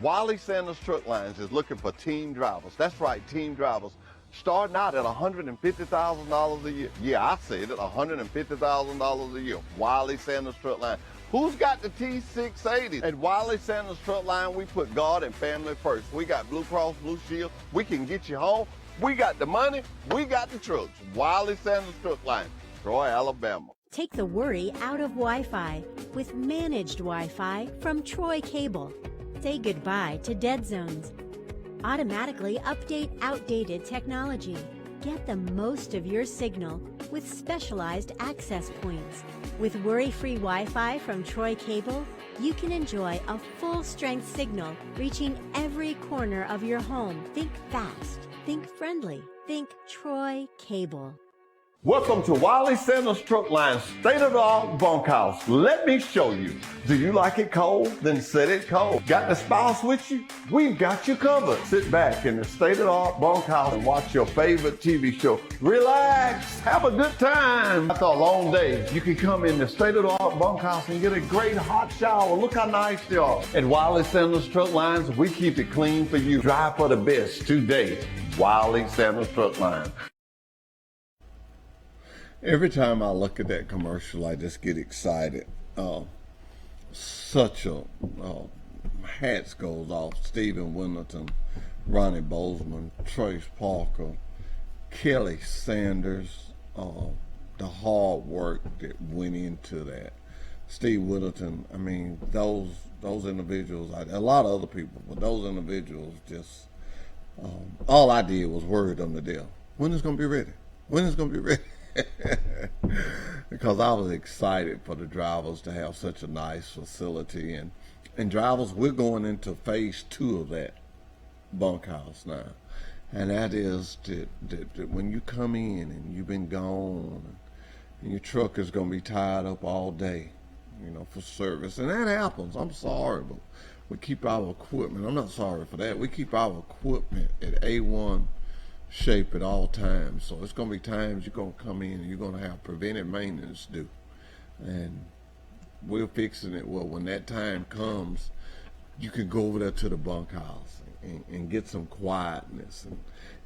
Wiley Sanders Truck Lines is looking for team drivers. That's right, team drivers. Starting out at $150,000 a year. Yeah, I said it, $150,000 a year. Wiley Sanders Truck Line. Who's got the T680? At Wiley Sanders Truck Line, we put God and family first. We got Blue Cross Blue Shield. We can get you home. We got the money. We got the trucks. Wiley Sanders Truck Line. Troy, Alabama. Take the worry out of Wi-Fi with managed Wi-Fi from Troy Cable. Say goodbye to dead zones. Automatically update outdated technology. Get the most of your signal with specialized access points. With worry-free Wi-Fi from Troy Cable, you can enjoy a full-strength signal reaching every corner of your home. Think fast. Think friendly. Think Troy Cable. Welcome to Wiley Sanders Truck Line, state-of-the-art bunkhouse. Let me show you. Do you like it cold? Then set it cold. Got the spouse with you? We've got you covered. Sit back in the state-of-the-art bunkhouse and watch your favorite TV show. Relax. Have a good time. After a long day, you can come in the state-of-the-art bunkhouse and get a great hot shower. Look how nice they are. At Wiley Sanders Truck Lines, we keep it clean for you. Drive for the best today. Wiley Sanders Truck Line. Every time I look at that commercial, I just get excited. Hats goes off. Stephen Winterton, Ronnie Bozeman, Trace Parker, Kelly Sanders, the hard work that went into that. Steve Winterton, I mean, those individuals, a lot of other people, but those individuals just, all I did was worry them to death. When is it going to be ready? When is it going to be ready? Because I was excited for the drivers to have such a nice facility, and drivers, we're going into phase 2 of that bunkhouse now, and that is that when you come in and you've been gone and your truck is going to be tied up all day, you know, for service, and that happens. I'm sorry, but we keep our equipment. I'm not sorry for that. We keep our equipment at A1 shape at all times. So it's going to be times you're going to come in and you're going to have preventive maintenance due, and we're fixing it. Well, when that time comes, you can go over there to the bunkhouse and get some quietness.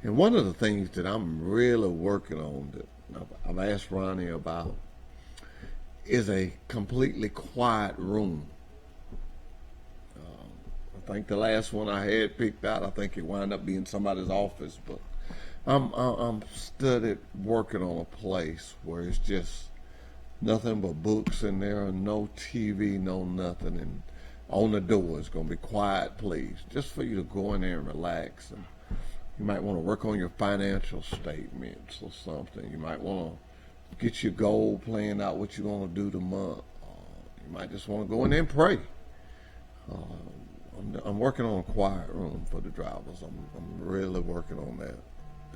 And one of the things that I'm really working on that I've asked Ronnie about is a completely quiet room. I think the last one I had picked out, I think it wound up being somebody's office, but I'm studied working on a place where it's just nothing but books in there, no TV, no nothing. And on the door, it's going to be quiet, please, just for you to go in there and relax. And you might want to work on your financial statements or something. You might want to get your goal, plan out what you're going to do the month. You might just want to go in there and pray. I'm working on a quiet room for the drivers. I'm really working on that.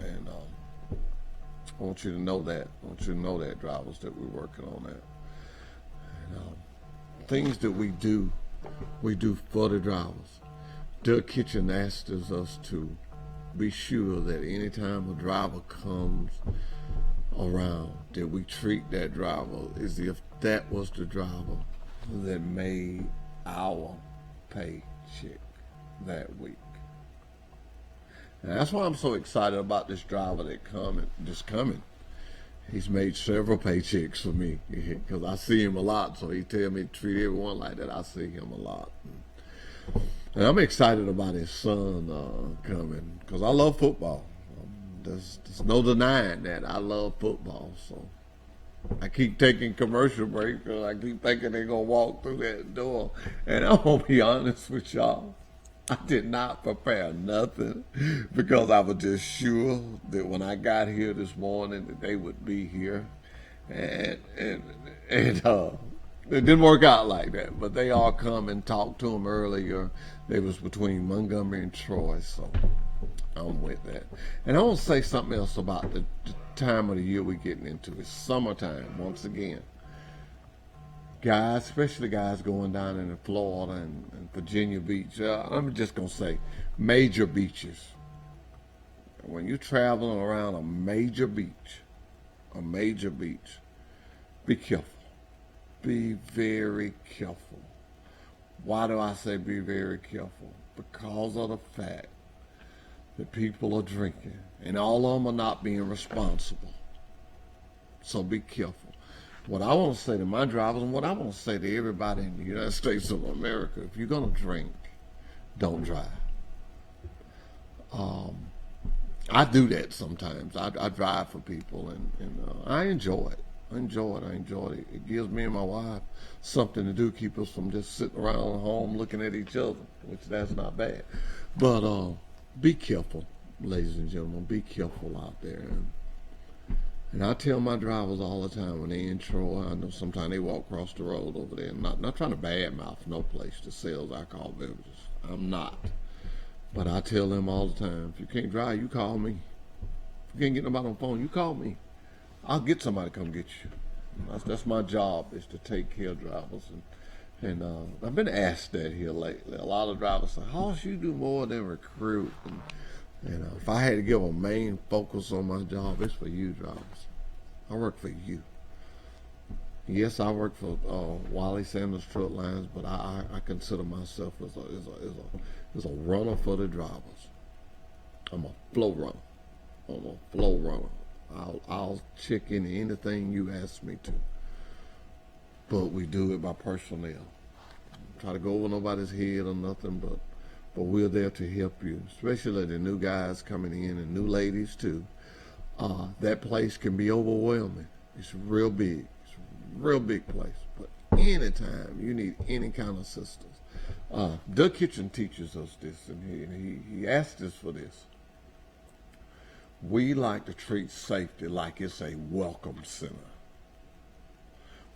And I want you to know that. I want you to know that, drivers, that we're working on that. And things that we do for the drivers. Doug Kitchen asked us to be sure that anytime a driver comes around, that we treat that driver as if that was the driver that made our paycheck that week. And that's why I'm so excited about this driver that's coming. He's made several paychecks for me because I see him a lot. So he tell me to treat everyone like that. I see him a lot. And I'm excited about his son coming because I love football. There's no denying that I love football. So I keep taking commercial breaks because I keep thinking they're going to walk through that door. And I'm going to be honest with y'all. I did not prepare nothing because I was just sure that when I got here this morning that they would be here. And it didn't work out like that. But they all come and talked to them earlier. They was between Montgomery and Troy, so I'm with that. And I want to say something else about the time of the year we're getting into. It's summertime once again. Guys, especially guys going down in Florida and Virginia Beach, I'm just going to say major beaches. When you're traveling around a major beach, be careful. Be very careful. Why do I say be very careful? Because of the fact that people are drinking, and all of them are not being responsible. So be careful. What I want to say to my drivers, and what I want to say to everybody in the United States of America, if you're going to drink, don't drive. I do that sometimes. I drive for people, and I enjoy it. I enjoy it. It gives me and my wife something to do, keep us from just sitting around home looking at each other, which that's not bad. But be careful, ladies and gentlemen. Be careful out there. And I tell my drivers all the time when they in Troy, I know sometimes they walk across the road over there. I'm not trying to badmouth no place that sells alcohol beverages. I'm not. But I tell them all the time, if you can't drive, you call me. If you can't get nobody on the phone, you call me. I'll get somebody to come get you. That's my job, is to take care of drivers. And I've been asked that here lately. A lot of drivers say, Hoss, you do more than recruit. And if I had to give a main focus on my job, it's for you drivers. I work for you. Yes, I work for Wiley Sanders Truck Lines, but I consider myself as a runner for the drivers. I'm a flow runner. I'll check into anything you ask me to. But we do it by personnel. Try to go over nobody's head or nothing, but we're there to help you, especially the new guys coming in and new ladies too. That place can be overwhelming. It's real big. It's a real big place. But anytime you need any kind of assistance, Doug Kitchen teaches us this, and he asked us for this. We like to treat safety like it's a welcome center.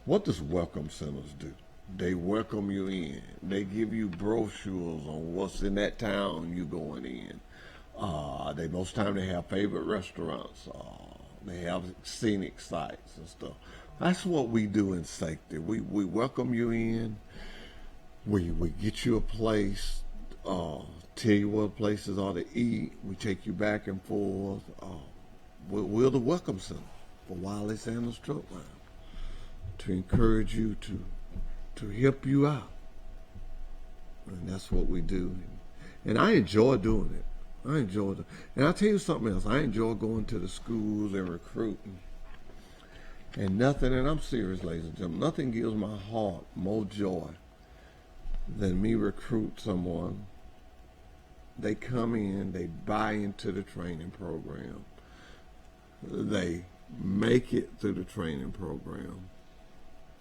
What does welcome centers do? They welcome you in. They give you brochures on what's in that town you're going in. Most time they have favorite restaurants. They have scenic sites and stuff. That's what we do in safety. We welcome you in. We get you a place. Tell you what places are to eat. We take you back and forth. We're the welcome center for Wiley Sanders Truck Line to encourage you to help you out. And that's what we do. And I enjoy doing it. I enjoy it. And I'll tell you something else. I enjoy going to the schools and recruiting. And nothing, and I'm serious, ladies and gentlemen, nothing gives my heart more joy than me recruit someone. They come in, they buy into the training program. They make it through the training program.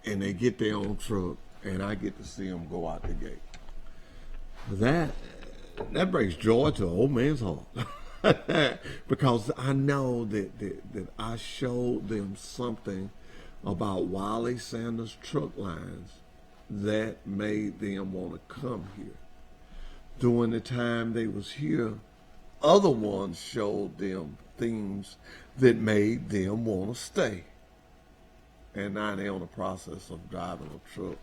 and they get their own truck, and I get to see them go out the gate. That brings joy to an old man's heart. Because I know that I showed them something about Wiley Sanders Truck Lines that made them want to come here. During the time they was here, other ones showed them things that made them want to stay. And now they're on the process of driving a truck.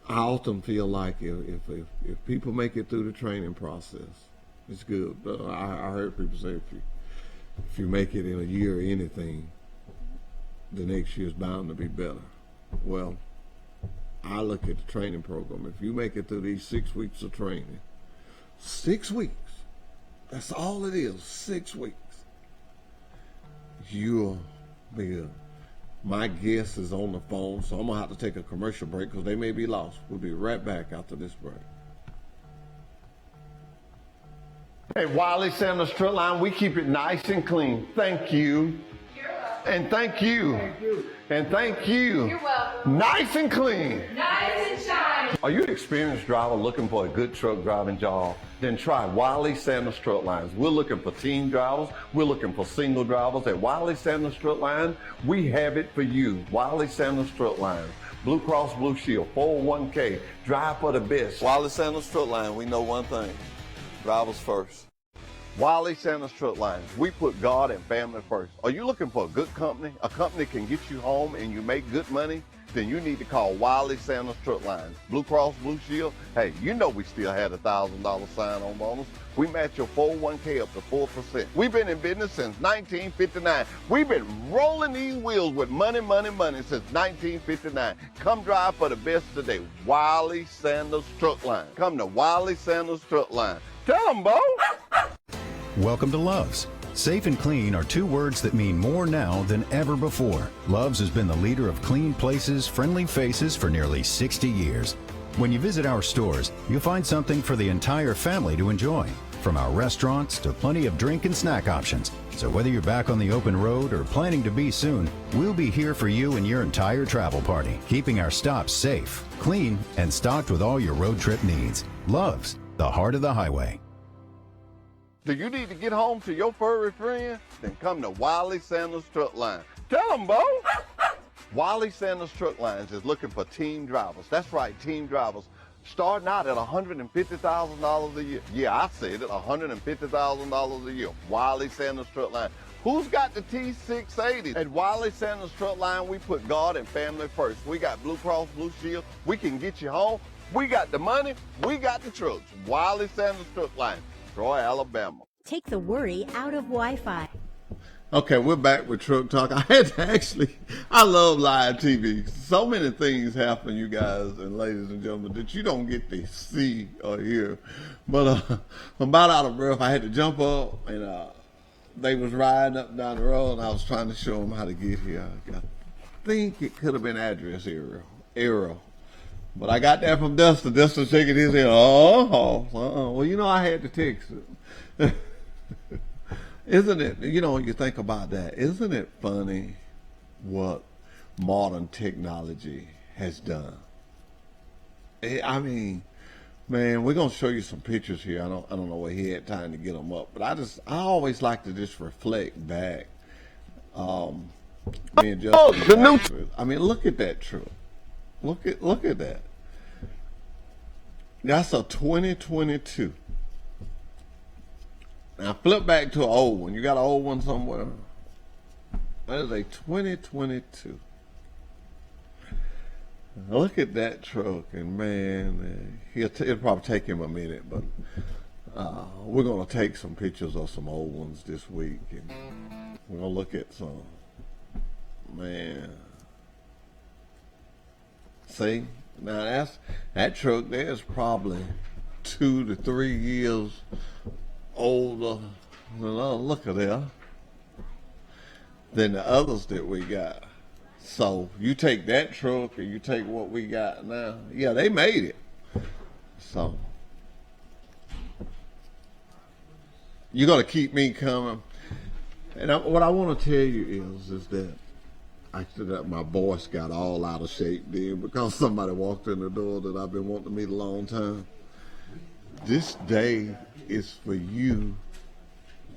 I often feel like if people make it through the training process, it's good. I heard people say if you make it in a year or anything, the next year is bound to be better. Well, I look at the training program. If you make it through these 6 weeks of training, 6 weeks, that's all it is, 6 weeks, you'll be good. My guest is on the phone, so I'm going to have to take a commercial break because they may be lost. We'll be right back after this break. Hey, Wiley Sanders Truck Line, we keep it nice and clean. Thank you. You're welcome. And thank you. Thank you. And thank you. You're welcome. Nice and clean. Nice and shiny. Are you an experienced driver looking for a good truck driving job? Then try Wiley Sanders Truck Lines. We're looking for team drivers. We're looking for single drivers. At Wiley Sanders Truck Line, we have it for you. Wiley Sanders Truck Lines. Blue Cross Blue Shield, 401k, drive for the best. Wiley Sanders Truck Line, we know one thing. Drivers first. Wiley Sanders Truck Lines, we put God and family first. Are you looking for a good company? A company that can get you home and you make good money? Then you need to call Wiley Sanders Truck Lines. Blue Cross Blue Shield, hey, you know we still had a $1,000 sign-on bonus. We match your 401k up to 4%. We've been in business since 1959. We've been rolling these wheels with money, money, money since 1959. Come drive for the best today. Wiley Sanders Truck Line. Come to Wiley Sanders Truck Line. Tell them, Bo. Welcome to Love's. Safe and clean are two words that mean more now than ever before. Love's has been the leader of clean places, friendly faces for nearly 60 years. When you visit our stores, you'll find something for the entire family to enjoy, from our restaurants to plenty of drink and snack options. So whether you're back on the open road or planning to be soon, we'll be here for you and your entire travel party, keeping our stops safe, clean, and stocked with all your road trip needs. Love's, the heart of the highway. Do you need to get home to your furry friend? Then come to Wiley Sanders Truck Line. Tell them, Bo. Wiley Sanders Truck Lines is looking for team drivers. That's right, team drivers. Starting out at $150,000 a year. Yeah, I said it, $150,000 a year. Wiley Sanders Truck Line. Who's got the T680? At Wiley Sanders Truck Line, we put God and family first. We got Blue Cross Blue Shield. We can get you home. We got the money. We got the trucks. Wiley Sanders Truck Line. Troy, Alabama. Take the worry out of Wi-Fi. Okay, we're back with Truck Talk. I love live TV. So many things happen, you guys and ladies and gentlemen, that you don't get to see or hear. But I'm about out of breath. I had to jump up, and they was riding up down the road, and I was trying to show them how to get here. I think it could have been address error. But I got that from Dustin. Dustin shaking his head. Well, you know, I had to text it. Isn't it, you think about that, isn't it funny what modern technology has done? I mean, man, we're going to show you some pictures here. I don't know where he had time to get them up, but I always like to just reflect back. I mean, look at that truck. Look at that. That's a 2022. Now flip back to an old one. You got an old one somewhere? That is a 2022. Look at that truck, and man, it'll probably take him a minute, but we're going to take some pictures of some old ones this week, and we're going to look at some. Man. See? Now that truck there is probably 2 to 3 years older, look at there, than the others that we got. So you take that truck and you take what we got now, yeah, they made it. So you're gonna keep me coming. And what I want to tell you is that Actually, my voice got all out of shape then because somebody walked in the door that I've been wanting to meet a long time. This day is for you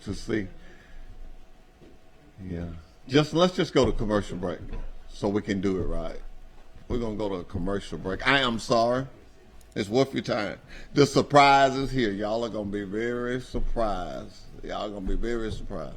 to see. Yeah. Let's just go to commercial break so we can do it right. We're going to go to a commercial break. I am sorry. It's worth your time. The surprise is here. Y'all are going to be very surprised. Y'all are going to be very surprised.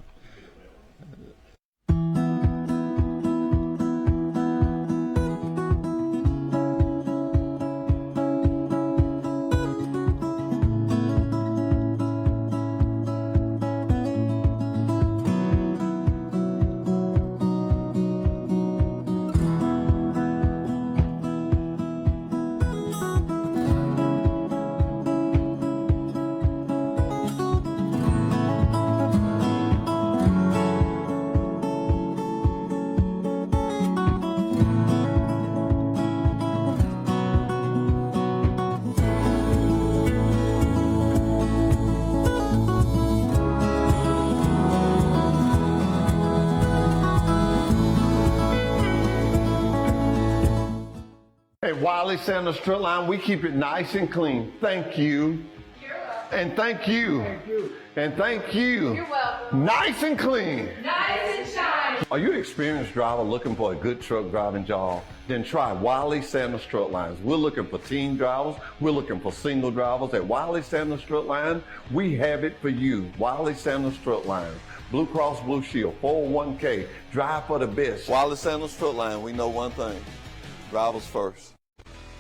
At Wiley Sanders Strut Line, we keep it nice and clean. Thank you. You're welcome. And thank you. Thank you. And thank you. You're welcome. Nice and clean. Nice and shiny. Are you an experienced driver looking for a good truck driving job? Then try Wiley Sanders Strut Lines. We're looking for team drivers. We're looking for single drivers. At Wiley Sanders Strut Line, we have it for you. Wiley Sanders Strut Lines. Blue Cross Blue Shield, 401k, drive for the best. Wiley Sanders Strut Line, we know one thing, drivers first.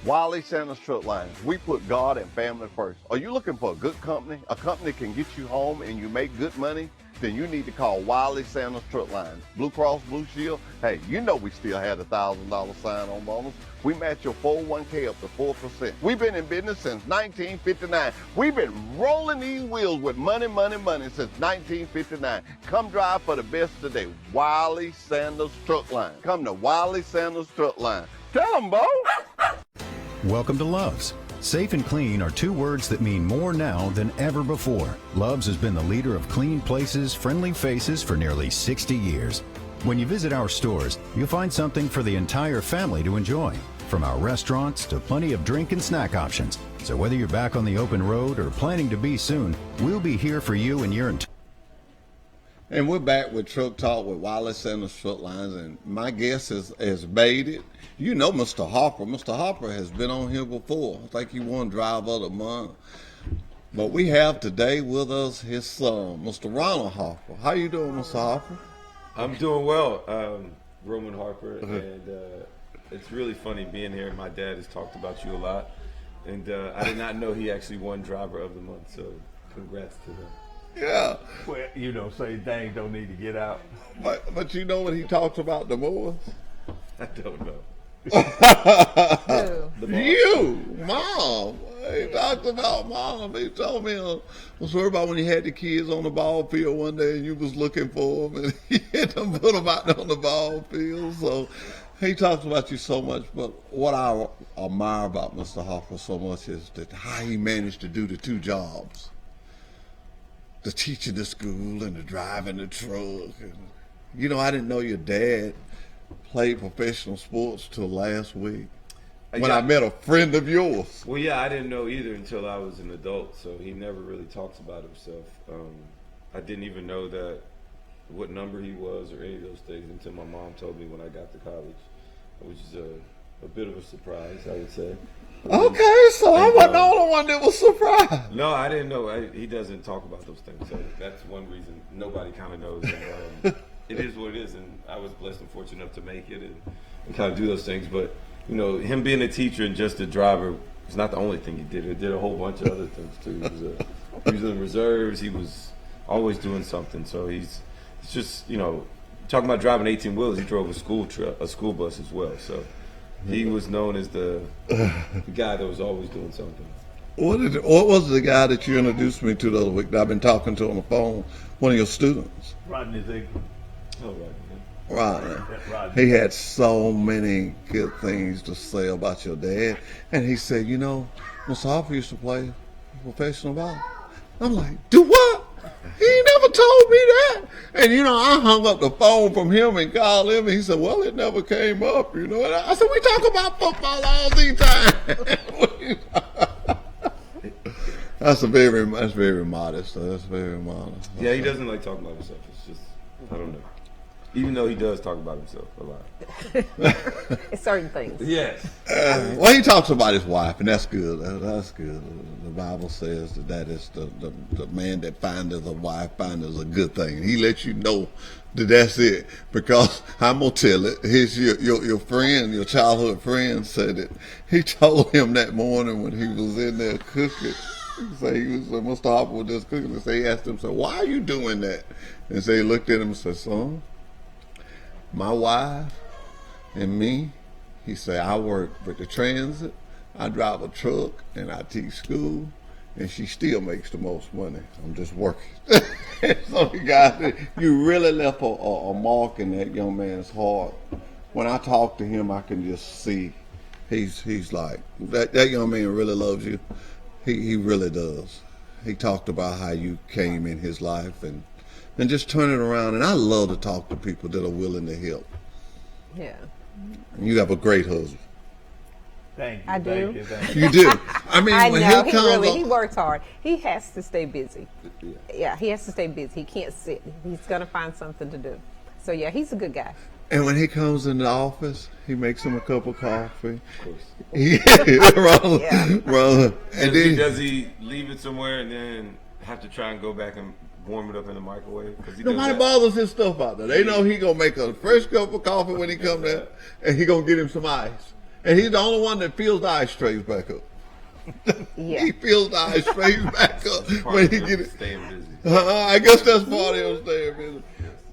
Wiley Sanders Strut Lines, we put God and family first. Are you looking for a good company? A company that can get you home and you make good money? Then you need to call Wiley Sanders Strut Lines. Blue Cross Blue Shield, hey, you know we still had a $1,000 sign-on bonus. We match your 401k up to 4%. We've been in business since 1959. We've been rolling these wheels with money, money, money since 1959. Come drive for the best today. Wiley Sanders Strut Line. Come to Wiley Sanders Strut Line. Tell them, Bo. Welcome to Love's. Safe and clean are two words that mean more now than ever before. Love's has been the leader of clean places, friendly faces for nearly 60 years. When you visit our stores, you'll find something for the entire family to enjoy. From our restaurants to plenty of drink and snack options. So whether you're back on the open road or planning to be soon, we'll be here for you and your entire. And we're back with Truck Talk with Wiley Sanders Strut Lines, and my guest has made it. You know Mr. Harper. Mr. Harper has been on here before. I think he won Driver of the Month. But we have today with us his son, Mr. Ronald Harper. How you doing, Mr. Harper? I'm doing well, Roman Harper, and it's really funny being here. My dad has talked about you a lot, and I did not know he actually won Driver of the Month, so congrats to him. Yeah. Well, you know, say things don't need to get out. But you know what he talks about the most? I don't know. You, Mom. He talked about Mom. He told me, was worried about when you had the kids on the ball field one day and you was looking for them and he had to put them out there on the ball field. So he talks about you so much. But what I admire about Mr. Harper so much is that how he managed to do the two jobs. The teaching the school and the driving the truck. And, you know, I didn't know your dad played professional sports till last week when I met a friend of yours. Well, yeah, I didn't know either until I was an adult, so he never really talks about himself. I didn't even know that what number he was or any of those things until my mom told me when I got to college, which is a bit of a surprise, I would say. Okay, so I wasn't the only one that was surprised. No, I didn't know. He doesn't talk about those things, so that's one reason nobody kind of knows. And, it is what it is, and I was blessed and fortunate enough to make it and kind of do those things. But, you know, him being a teacher and just a driver was not the only thing he did. He did a whole bunch of other things, too. He was in reserves. He was always doing something. So he's just, you know, talking about driving 18-wheelers, he drove a school bus as well. So he was known as the guy that was always doing something. What was the guy that you introduced me to the other week that I've been talking to on the phone? One of your students. Rodney Ziegler. Oh, right. Right. He had so many good things to say about your dad. And he said, you know, Mr. Harper used to play professional ball. I'm like, do what? He never told me that. And, I hung up the phone from him and called him, and he said, well, it never came up, And I said, we talk about football all the time. That's very modest. That's very modest. Yeah, he doesn't like talking about himself. It's just, I don't know. Even though he does talk about himself a lot. Certain things. Yes. Well, he talks about his wife, and that's good. That's good. The Bible says that is the man that findeth a wife findeth a good thing. And he lets you know that that's it. Because I'm going to tell it. Your friend, your childhood friend said it. He told him that morning when he was in there cooking. Say he was Mr. Harper was just cooking. And he asked him, why are you doing that? And so he looked at him and said, son, my wife and me, he said, I work with the transit, I drive a truck, and I teach school, and she still makes the most money. I'm just working. So you really left a mark in that young man's heart. When I talk to him, I can just see he's like, that young man really loves you. He really does. He talked about how you came in his life and just turn it around. And I love to talk to people that are willing to help. Yeah. And you have a great husband. Thank you. I do. Thank you. You do. I mean, I when know, he comes he up, works hard. He has to stay busy. Yeah, he has to stay busy. He can't sit. He's going to find something to do. So, yeah, he's a good guy. and when he comes in the office, he makes him a cup of coffee. Of course. Yeah, brother. And then Does he leave it somewhere and then have to try and go back and warm it up in the microwave? nobody bothers his stuff out there. They know he gonna make a fresh cup of coffee when he comes there, and he gonna get him some ice. And he's the only one that fills the ice trays back up. Yeah. He fills the ice trays back up when he get it. Staying busy. I guess that's part of him staying busy.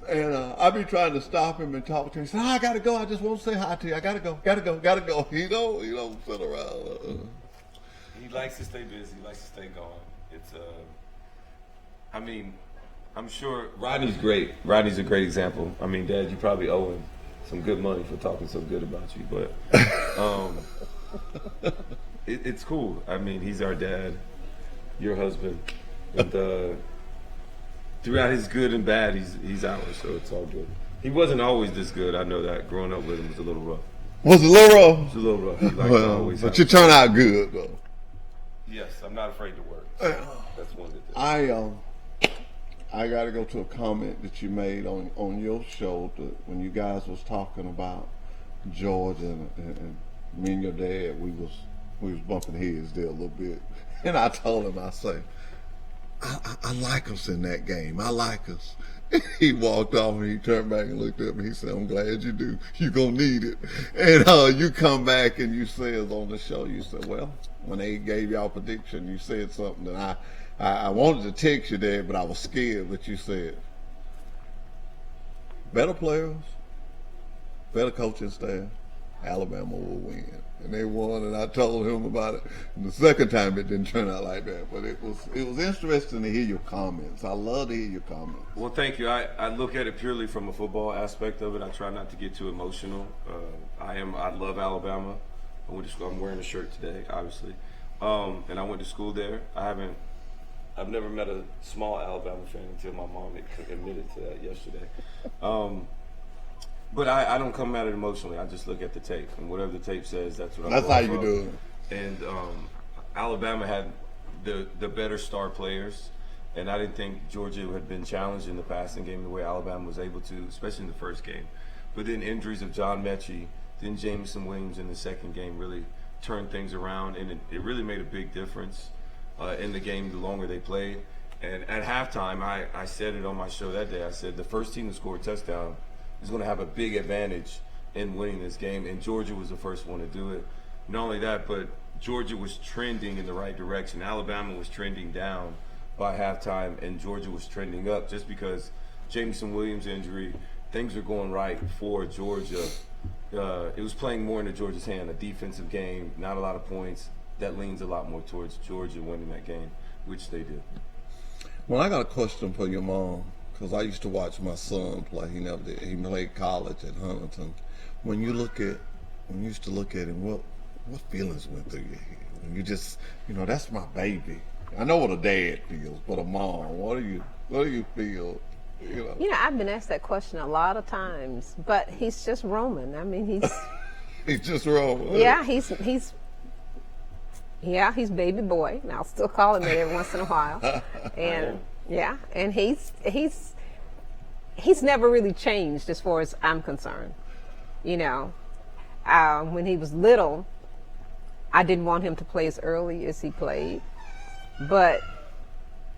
And I be trying to stop him and talk to him. He said, I gotta go. I just want to say hi to you. I gotta go. He don't sit around. He likes to stay busy. He likes to stay going. It's I mean, I'm sure Rodney's great. Rodney's a great example. I mean, Dad, you probably owe him some good money for talking so good about you, but it's cool. I mean, he's our dad, your husband, and throughout his good and bad, he's ours, so it's all good. He wasn't always this good. I know that. Growing up with him was a little rough. Was it a little rough? It was a little rough. He liked to always but have you turn out good though. Yes, I'm not afraid to work. So that's one good thing. I got to go to a comment that you made on your show when you guys was talking about Georgia and me and your dad. We was bumping heads there a little bit, and I told him, I say, I like us in that game. I like us. He walked off and he turned back and looked at me. He said, I'm glad you do. You're going to need it. And you come back and you said on the show, you said, well, when they gave y'all prediction, you said something that I wanted to text you there, but I was scared. But you said, better players, better coaching staff, Alabama will win. And they won, and I told him about it. And the second time it didn't turn out like that, but it was interesting to hear your comments. I love to hear your comments. Well, thank you. I look at it purely from a football aspect of it. I try not to get too emotional. I love Alabama. I went to school. I'm wearing a shirt today, obviously, and I went to school there. I've never met a small Alabama fan until my mom admitted to that yesterday. But I don't come at it emotionally. I just look at the tape, and whatever the tape says, that's what I'm That's how you do it. And Alabama had the better star players, and I didn't think Georgia had been challenged in the passing game the way Alabama was able to, especially in the first game. But then injuries of John Mechie, then Jameson Williams in the second game really turned things around, and it really made a big difference in the game the longer they played. And at halftime, I said it on my show that day. I said the first team to score a touchdown is going to have a big advantage in winning this game, and Georgia was the first one to do it. Not only that, but Georgia was trending in the right direction. Alabama was trending down by halftime, and Georgia was trending up just because Jameson Williams' injury, things are going right for Georgia. It was playing more into Georgia's hand, a defensive game, not a lot of points. That leans a lot more towards Georgia winning that game, which they did. Well, I got a question for your mom. Because I used to watch my son play. He never did. He played college at Huntington. When you used to look at him, what feelings went through your head? When you just, that's my baby. I know what a dad feels, but a mom, what do you feel? You know, I've been asked that question a lot of times, but he's just Roman. I mean, he's he's just wrong. yeah, he's baby boy. And I'll still call him that every once in a while. And yeah, and he's never really changed as far as I'm concerned. When he was little, I didn't want him to play as early as he played, but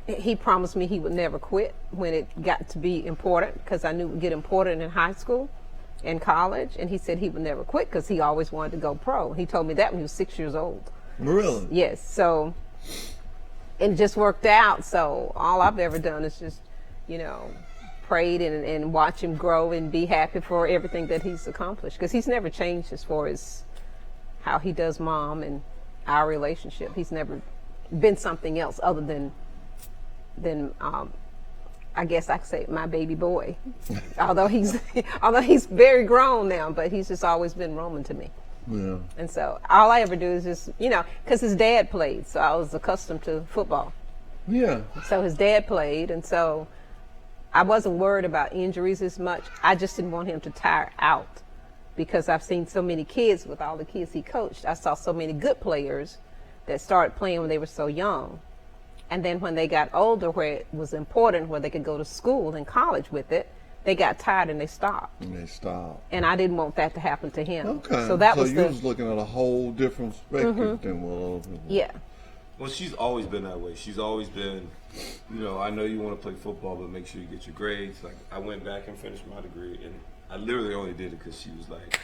he promised me he would never quit when it got to be important, because I knew it would get important in high school and college, and he said he would never quit because he always wanted to go pro. He told me that when he was 6 years old. Really? Yes. So it just worked out. So all I've ever done is just, prayed and watch him grow and be happy for everything that he's accomplished, because he's never changed as far as how he does Mom and our relationship. He's never been something else other than I guess I could say my baby boy. although he's very grown now, but he's just always been Roman to me. Yeah. And so all I ever do is just, because his dad played, so I was accustomed to football. Yeah. So his dad played, and so I wasn't worried about injuries as much. I just didn't want him to tire out, because I've seen so many kids, with all the kids he coached, I saw so many good players that started playing when they were so young. And then when they got older, where it was important, where they could go to school and college with it, they got tired and they stopped. And I didn't want that to happen to him. Okay. So that you was was looking at a whole different spectrum than what other people. Yeah. Well, she's always been that way. She's always been, I know you want to play football, but make sure you get your grades. Like, I went back and finished my degree, and I literally only did it because she was like,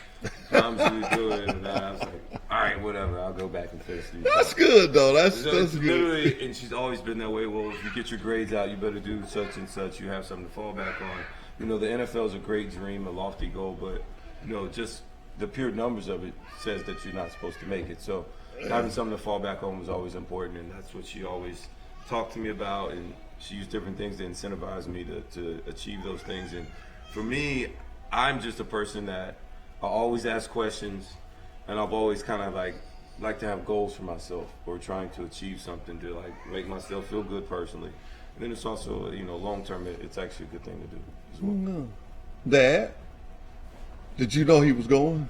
Mom, she was doing it, and I was like, all right, whatever, I'll go back and finish these. That's good, though. That's Literally, good. and she's always been that way. Well, if you get your grades out, you better do such and such. You have something to fall back on. The NFL is a great dream, a lofty goal, but, just the pure numbers of it says that you're not supposed to make it. So having something to fall back on was always important, and that's what she always talked to me about, and she used different things to incentivize me to achieve those things. And for me, I'm just a person that I always ask questions, and I've always kind of like to have goals for myself, or trying to achieve something to make myself feel good personally. And then it's also, long term, it's actually a good thing to do as well. Dad, did you know he was going?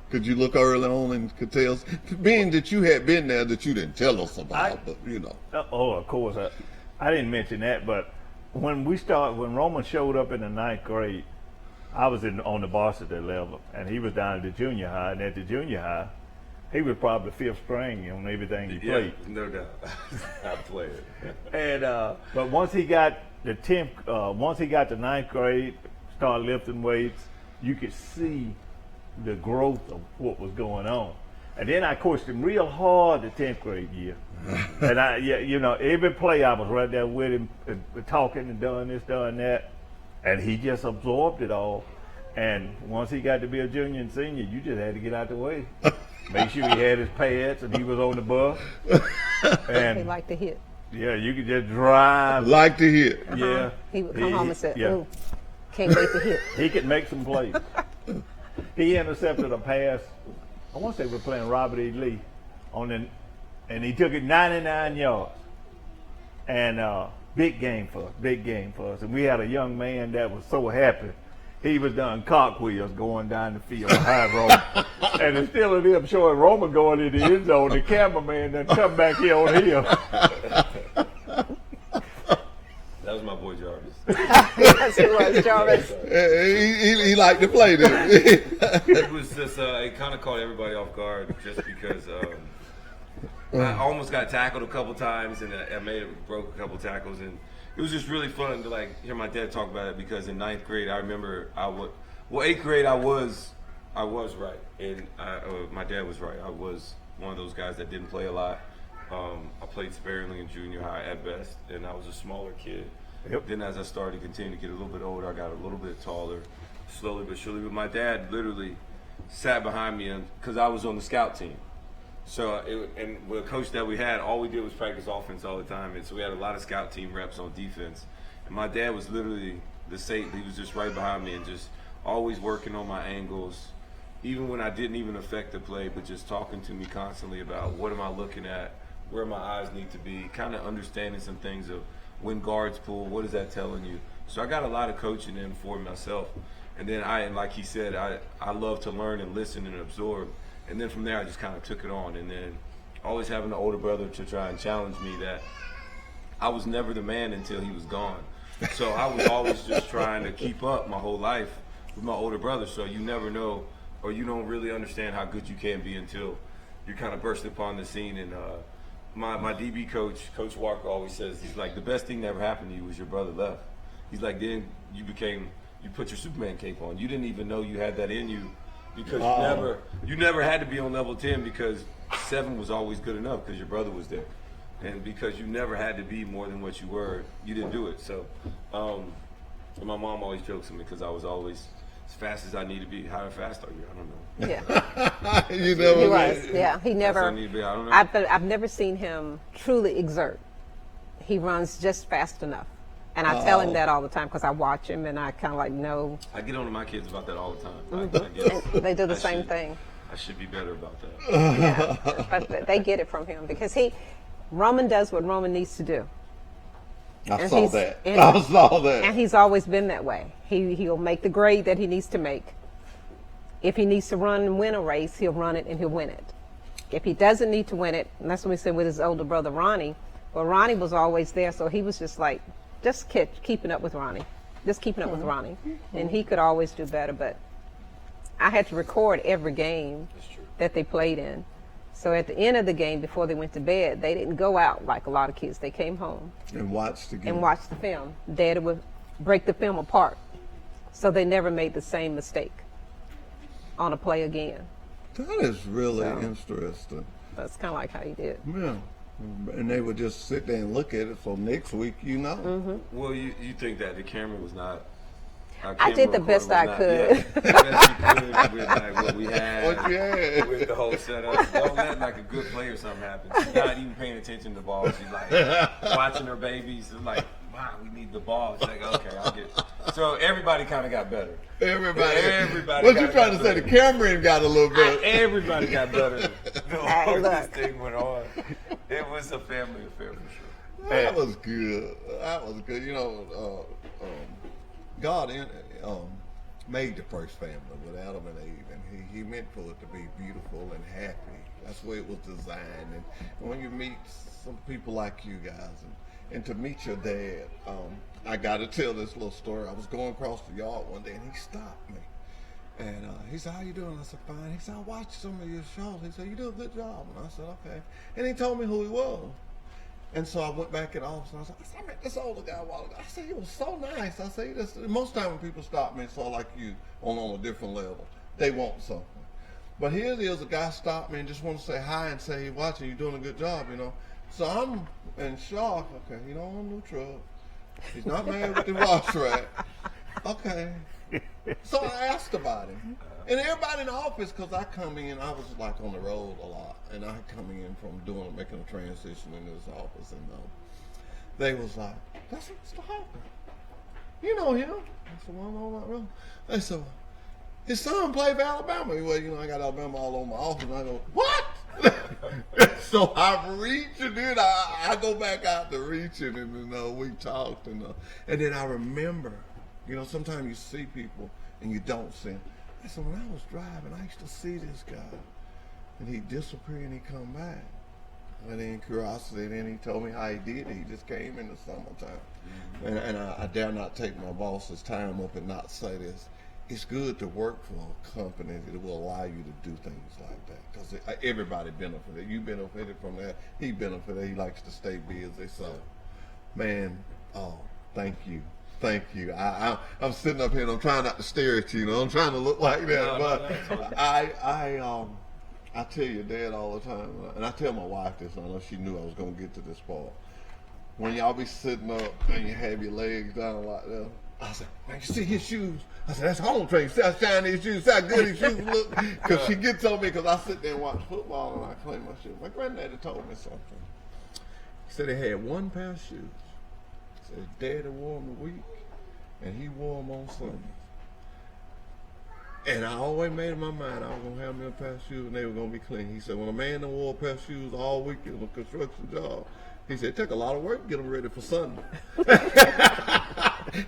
Could you look early on and could tell us, being that you had been there, that you didn't tell us about, Of course. I didn't mention that, but when Roman showed up in the 9th grade, I was on the varsity level, and he was down at the junior high, and at the junior high, he was probably fifth string on everything he played. No doubt. I played. And but once he got the 9th grade, started lifting weights, you could see the growth of what was going on. And then I coached him real hard the 10th grade year. And every play I was right there with him, talking and doing this, doing that. And he just absorbed it all. And once he got to be a junior and senior, you just had to get out the way. Make sure he had his pads and he was on the bus. And he liked to hit. Yeah, you could just drive. Like to hit. Yeah. He would come home and say, "Ooh, can't wait to hit." He could make some plays. He intercepted a pass. I want to say we're playing Robert E. Lee and he took it 99 yards. And big game for us. And we had a young man that was so happy. He was done cartwheels going down the field behind Roman. And instead of them showing Roman going in the end zone, the cameraman then come back here on him. That was my boy Jarvis. Yes, it was Jarvis. He liked to play, didn't he? It was just, it kind of caught everybody off guard, just because I almost got tackled a couple times, and I broke a couple tackles, and it was just really fun to hear my dad talk about it, because in 9th grade I remember 8th grade I was right, and my dad was right. I was one of those guys that didn't play a lot. I played sparingly in junior high at best, and I was a smaller kid. Yep. Then as I started to continue to get a little bit older, I got a little bit taller, slowly but surely. But my dad literally sat behind me, because I was on the scout team. So, and with the coach that we had, all we did was practice offense all the time. And so we had a lot of scout team reps on defense. And my dad was literally the safety. He was just right behind me and just always working on my angles, even when I didn't even affect the play, but just talking to me constantly about what am I looking at, where my eyes need to be, kind of understanding some things of when guards pull, what is that telling you? So I got a lot of coaching in for myself. And then like he said, I love to learn and listen and absorb. And then from there, I just kind of took it on. And then always having an older brother to try and challenge me that I was never the man until he was gone. So I was always just trying to keep up my whole life with my older brother. So you never know, or you don't really understand how good you can be until you kind of burst upon the scene. And my DB coach, Coach Walker, always says, he's like, the best thing that ever happened to you was your brother left. He's like, then you put your Superman cape on. You didn't even know you had that in you because you never had to be on level 10 because 7 was always good enough because your brother was there. And because you never had to be more than what you were, you didn't do it. So and my mom always jokes with me because I was always as fast as I need to be. How fast are you? I don't know. Yeah. You know He what I was. mean? Yeah. He never. I need to be. I don't know. I've never seen him truly exert. He runs just fast enough. And I tell him that all the time because I watch him and I kind of like know. I get on to my kids about that all the time. Mm-hmm. And they do the same thing. I should be better about that. Yeah. But they get it from him because Roman does what Roman needs to do. I saw that. And he's always been that way. He'll make the grade that he needs to make. If he needs to run and win a race, he'll run it and he'll win it. If he doesn't need to win it, and that's what we said with his older brother Ronnie, well, Ronnie was always there, so he was just like, keeping up with Ronnie. Just keeping up with Ronnie. And he could always do better, but I had to record every game that they played in. So at the end of the game, before they went to bed, they didn't go out like a lot of kids. They came home And watched the game. and watched the film. Daddy would break the film apart, so they never made the same mistake on a play again. That is really interesting. That's kind of like how he did. Yeah. And they would just sit there and look at it, so next week you know. Mm-hmm. Well, you think that the camera was not. I did the best I could. The best you could with like what we had. What you had. With the whole setup. Don't let like a good play or something happen. She's not even paying attention to the ball. She's like watching her babies. It's like, wow, we need the ball. She's like, okay, I'll get it. So everybody kind of got better. Everybody. What you trying to say? The camera got a little bit. Everybody got better. The whole this thing went on. It was a family affair for sure. That was good. That was good. You know, God made the first family with Adam and Eve, and he meant for it to be beautiful and happy. That's the way it was designed. And when you meet some people like you guys, and to meet your dad, I got to tell this little story. I was going across the yard one day, and he stopped me. And he said, how you doing? I said, fine. He said, I watched some of your shows. He said, you do a good job. And I said, okay. And he told me who he was. And so I went back in the office and I said, I met this older guy a while ago. I said, he was so nice. I said, most time when people stop me, it's all like you on a different level. They want something. But here it is, a guy stopped me and just want to say hi and say, hey, watching, you're doing a good job, you know. So I'm in shock. Okay, you know, on a new truck. He's not married with the wash rack. Okay. So I asked about him. And everybody in the office, because I come in, I was like on the road a lot, and I come in from making a transition in this office, and they was like, that's Mr. Harper. You know him. I said, well, no, not really. They said, his son played for Alabama. Well, you know, I got Alabama all over my office, and I go, what? So I reach, and then I go back out to reaching, and we talked, and then I remember, you know, sometimes you see people and you don't see them. I said, when I was driving, I used to see this guy, and he'd disappear and he'd come back. And then curiosity, and then he told me how he did it. He just came in the summertime. Mm-hmm. And I dare not take my boss's time up and not say this. It's good to work for a company that will allow you to do things like that, because everybody benefited. You benefited from that. He benefited. He likes to stay busy. So, man, thank you. Thank you. I'm sitting up here and I'm trying not to stare at you. You know, I'm trying to look like that, but I tell your dad all the time, and I tell my wife this. I know she knew I was gonna get to this part. When y'all be sitting up and you have your legs down like that, I said, man, you see his shoes? I said, that's home training. See how shiny his shoes, see how good his shoes look? Because she gets on me because I sit there and watch football and I clean my shoes. My granddaddy told me something. He said he had one pair of shoes. He said his daddy wore them a week and he wore them on Sundays. And I always made in my mind I was gonna have me a pair of shoes and they were gonna be clean. He said, when a man done wore a pair of shoes all week in a construction job, he said, it take a lot of work to get them ready for Sunday.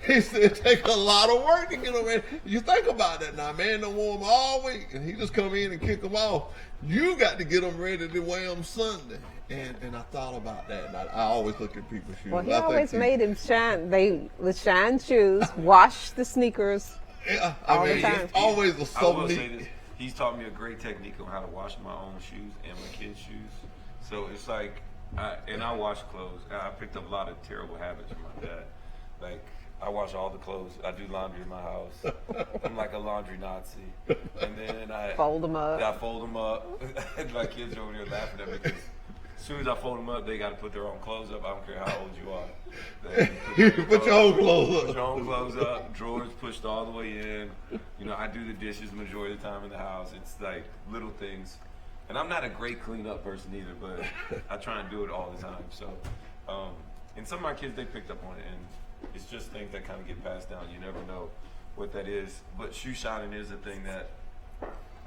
He said, it take a lot of work to get them ready. You think about that now, man done wore them all week and he just come in and kick them off. You got to get them ready to wear them Sunday. And I thought about that. And I always look at people's shoes. Well, he always made him shine. They would shine shoes, wash the sneakers. Yeah, all the time. It's always a I will so say neat. this. He's taught me a great technique on how to wash my own shoes and my kids' shoes. So it's like, I wash clothes. I picked up a lot of terrible habits from my dad. Like, I wash all the clothes. I do laundry in my house. I'm like a laundry Nazi. And then I Fold them up. I fold them up. My kids are over there laughing at me because as soon as I fold them up, they got to put their own clothes up. I don't care how old you are. You put your own clothes up. Put your own clothes up. Drawers pushed all the way in. You know, I do the dishes the majority of the time in the house. It's like little things. And I'm not a great clean-up person either, but I try and do it all the time. So, and some of my kids, they picked up on it, and it's just things that kind of get passed down. You never know what that is. But shoe shining is a thing that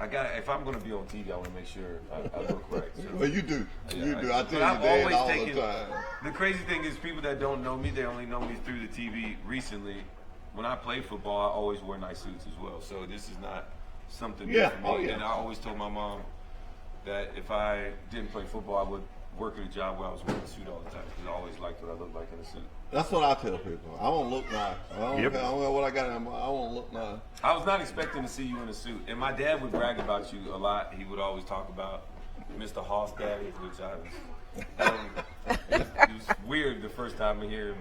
I got. If I'm going to be on TV, I want to make sure I look right. So, Well, you do. yeah, You do. I but tell I've you that always all taken, the time. the crazy thing is people that don't know me, they only know me through the TV recently. When I play football, I always wear nice suits as well. So this is not something new Yeah. for me. Oh, yeah. And I always told my mom that if I didn't play football, I would work at a job where I was wearing a suit all the time because I always liked what I looked like in a suit. That's what I tell people. I want to look nice. I don't Yep. care what I got. I want to look nice. I was not expecting to see you in a suit. And my dad would brag about you a lot. He would always talk about Mr. Hoss Daddy, which it was weird the first time I hear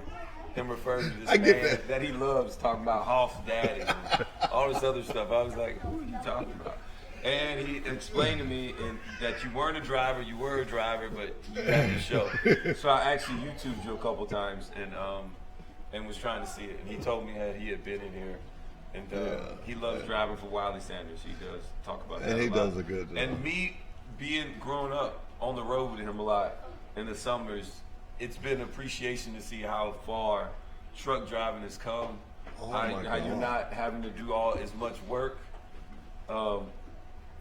him refer to this I get man that. that he loves, talking about Hoss Daddy and all this other stuff. I was like, who are you talking about? And he explained to me that you weren't a driver, you were a driver, but you had the show. So I actually YouTubed you a couple times and was trying to see it. And he told me that he had been in here. And he loves driving for Wiley Sanders. He does talk about that. And he a lot. does a good job. And me growing up on the road with him a lot in the summers, it's been an appreciation to see how far truck driving has come. Oh my How God. you're not having to do as much work.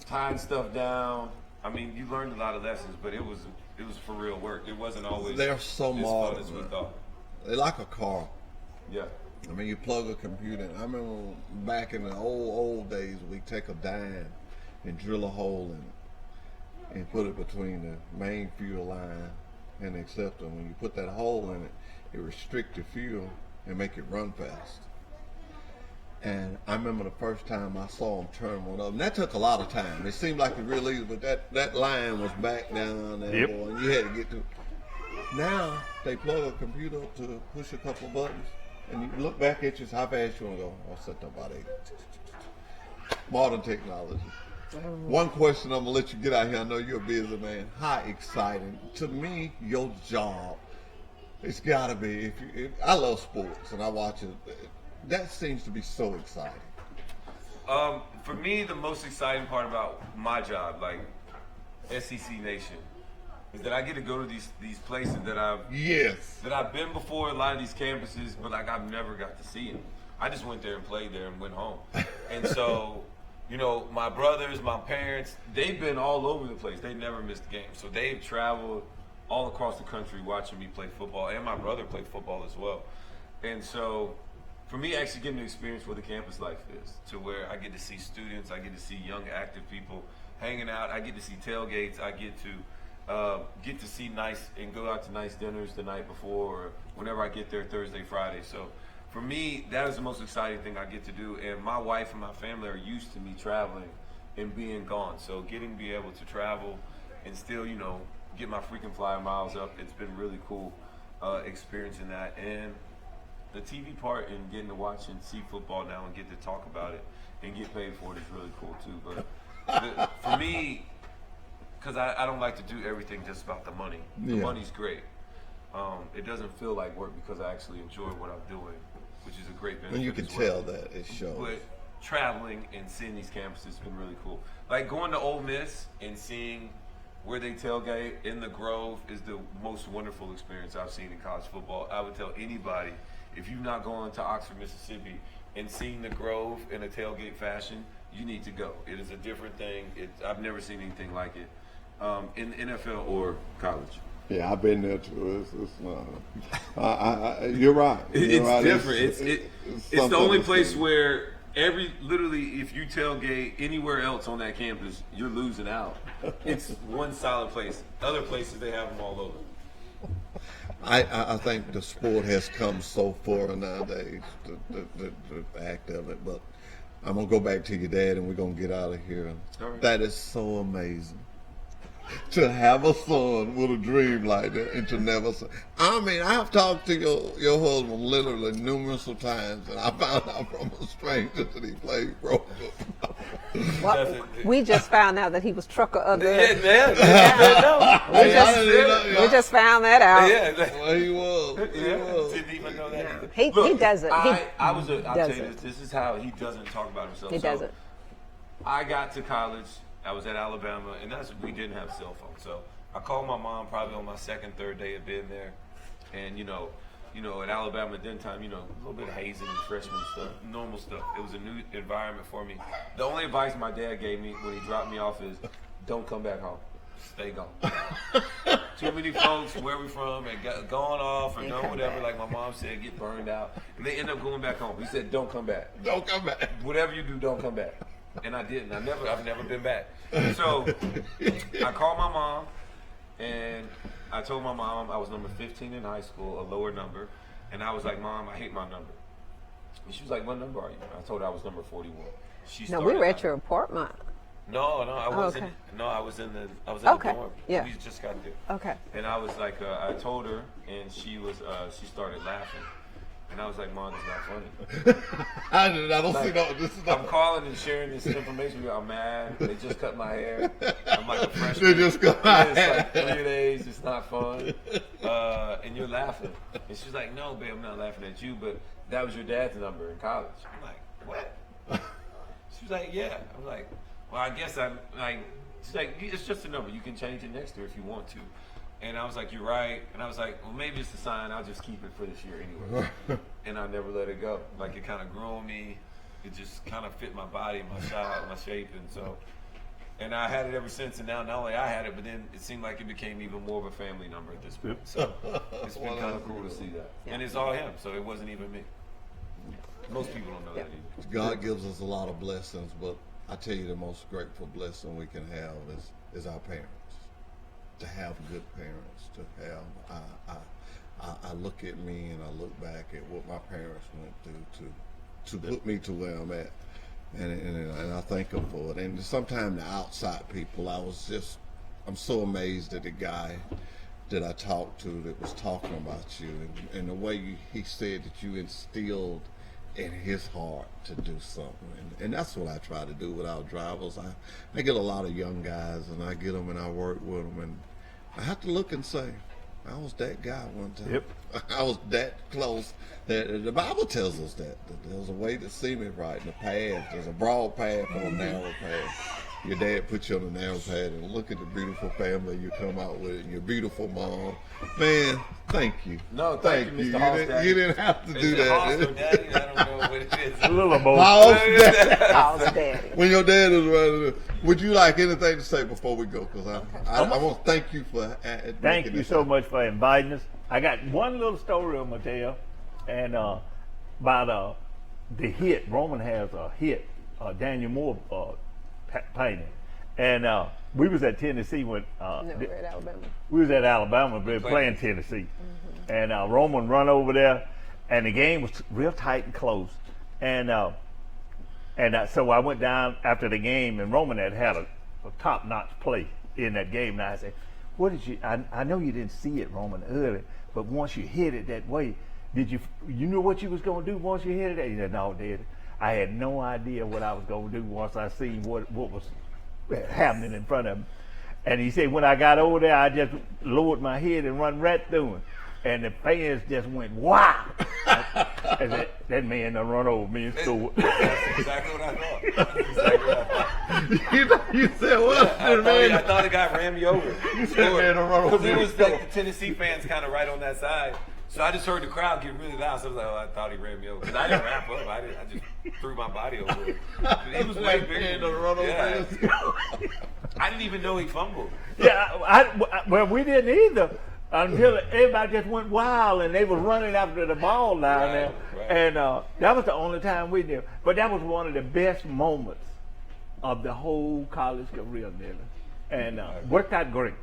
Tying stuff down. I mean, you learned a lot of lessons, but it was for real work. It wasn't always They're so as modern, fun as we man. thought. They like a car. Yeah. I mean, you plug a computer in. I remember back in the old days, we take a dime and drill a hole in it and put it between the main fuel line and the acceptor. When you put that hole in it, it restricts the fuel and make it run fast. And I remember the first time I saw them turn one up, and that took a lot of time. It seemed like it really easy, but that line was back down there, Yep. boy, and you had to get to. Now they plug a computer up to push a couple of buttons, and you look back at you, how fast you want to go. I'll set up about 8. Modern technology. One question I'm gonna let you get out here. I know you're a busy man. How exciting to me your job? It's gotta be. I love sports and I watch it. That seems to be so exciting. For me, the most exciting part about my job, like SEC Nation, is that I get to go to these places that I've been before, a lot of these campuses, but like I've never got to see them. I just went there and played there and went home. And so, you know, my brothers, my parents, they've been all over the place. They never missed a game. So they've traveled all across the country watching me play football, and my brother played football as well. And so for me, actually getting to experience what the campus life is, to where I get to see students, I get to see young, active people hanging out, I get to see tailgates, I get to see nice and go out to nice dinners the night before or whenever I get there Thursday, Friday. So for me, that is the most exciting thing I get to do. And my wife and my family are used to me traveling and being gone. So getting to be able to travel and still, you know, get my freaking flyer miles up, it's been really cool experiencing that. And the TV part and getting to watch and see football now and get to talk about it and get paid for it is really cool too. But for me, because I don't like to do everything just about the money. The money's great. It doesn't feel like work because I actually enjoy what I'm doing, which is a great benefit. And you can as well. tell that it shows. But traveling and seeing these campuses has been really cool. Like going to Ole Miss and seeing where they tailgate in the Grove is the most wonderful experience I've seen in college football. I would tell anybody, if you've not gone to Oxford, Mississippi, and seen the Grove in a tailgate fashion, you need to go. It is a different thing. I've never seen anything like it in the NFL or college. Yeah, I've been there too. You're right. It's right. different. It's the only place where literally, if you tailgate anywhere else on that campus, you're losing out. It's one solid place. Other places, they have them all over. I think the sport has come so far nowadays, the act of it. But I'm going to go back to your dad and we're going to get out of here. Right. That is so amazing. To have a son with a dream like that and to never say. I mean, I've talked to your husband literally numerous of times, and I found out from a stranger that he played pro football. Well, we just found out that he was trucker of the. We just found that out. Well, he was. Didn't even know that. No, he doesn't. I'll tell you this. This is how he doesn't talk about himself. He doesn't. I got to college. I was at Alabama, and we didn't have cell phones. So I called my mom probably on my second, third day of being there, and at Alabama at that time, a little bit of hazing and freshman stuff, normal stuff. It was a new environment for me. The only advice my dad gave me when he dropped me off is, don't come back home. Stay gone. Too many folks, where we from, and gone off or done whatever, like my mom said, get burned out. And they end up going back home. He said, don't come back. Don't come back. Whatever you do, don't come back. And I didn't. I've never been back. So I called my mom, and I told my mom I was number 15 in high school, a lower number. And I was like, Mom, I hate my number. And she was like, what number are you? I told her I was number 41. No, we were at your apartment. No, I wasn't. Okay. No, I was in the the dorm. Yeah. We just got there. Okay. And I was like, I told her, and she started laughing. And I was like, Mom, it's not funny. I don't see no. This is not. I'm calling and sharing this information with you. I'm mad. They just cut my hair. I'm like a freshman. They just cut my It's hair. like 3 days. It's not fun. And you're laughing. And she's like, no, babe, I'm not laughing at you, but that was your dad's number in college. I'm like, what? She was like, yeah. I was like, well, I guess I'm like, she's like, it's just a number. You can change it next to it if you want to. And I was like, you're right. And I was like, well, maybe it's a sign. I'll just keep it for this year anyway. And I never let it go. Like, it kind of grew on me. It just kind of fit my body, my style, my shape. And so, and I had it ever since. And now not only I had it, but then it seemed like it became even more of a family number at this point. So it's been kind of cool to see that. And it's all him. So it wasn't even me. Most people don't know that either. God gives us a lot of blessings, but I tell you the most grateful blessing we can have is our parents. To have good parents, to have, I look at me and I look back at what my parents went through to put me to where I'm at, and I thank them for it. And sometimes the outside people, I'm so amazed at the guy that I talked to that was talking about you, and the way he said that you instilled in his heart to do something, and that's what I try to do with our drivers. I get a lot of young guys, and I get them and I work with them, and I have to look and say, I was that guy one time. Yep. I was that close. That the Bible tells us that there's a way that seemeth right in the path. There's a broad path and a narrow path. Your dad put you on the narrow path, and look at the beautiful family you come out with, and your beautiful mom. Man, thank you. No, thank you, Mr. Hoss You didn't have to do that. Hoss or Daddy? I don't know what it is. A little of both. House daddy. When your dad is running, would you like anything to say before we go? Because I want to thank you for Thank you so much for inviting us. I got one little story I'm gonna tell, and about the hit. Roman has a hit, Daniel Moore painting, and we was at Tennessee when No, we're at Alabama. we was at Alabama playing Tennessee, and Roman run over there, and the game was real tight and close, and so I went down after the game, and Roman had a top-notch play in that game, and I said, what did you, I know you didn't see it, Roman, early, but once you hit it that way, you knew what you was going to do once you hit it? He said, no, Dad, I had no idea what I was going to do once I seen what was happening in front of him. And he said, when I got over there, I just lowered my head and run right through him. And the fans just went, wow. And that man done run over me and scored. That's exactly what I thought. That's exactly what I thought. You said what? I thought the guy ran me over. You said man to run over Because it was like the Tennessee fans kind of right on that side. So I just heard the crowd get really loud. So I was like, oh, I thought he ran me over. Because I didn't wrap up. I just threw my body over it. He was way bigger than me. Yeah. I didn't even know he fumbled. Yeah, well, we didn't either until everybody just went wild and they were running after the ball down there. Right. And that was the only time we knew. But that was one of the best moments of the whole college career, nearly. And worked out great.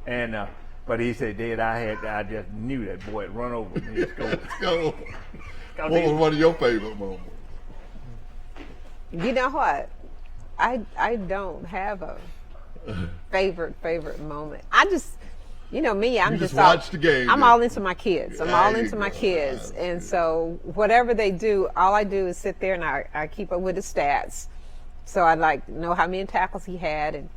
And but he said, Dad, I just knew that boy had run over me and scored. What was one of your favorite moments? You know what? I don't have a favorite moment. I just, you know me, I'm just all, watch the game. I'm all into my kids. I'm all There you into my go. kids. And so whatever they do, all I do is sit there and I keep up with the stats. So I like know how many tackles he had, and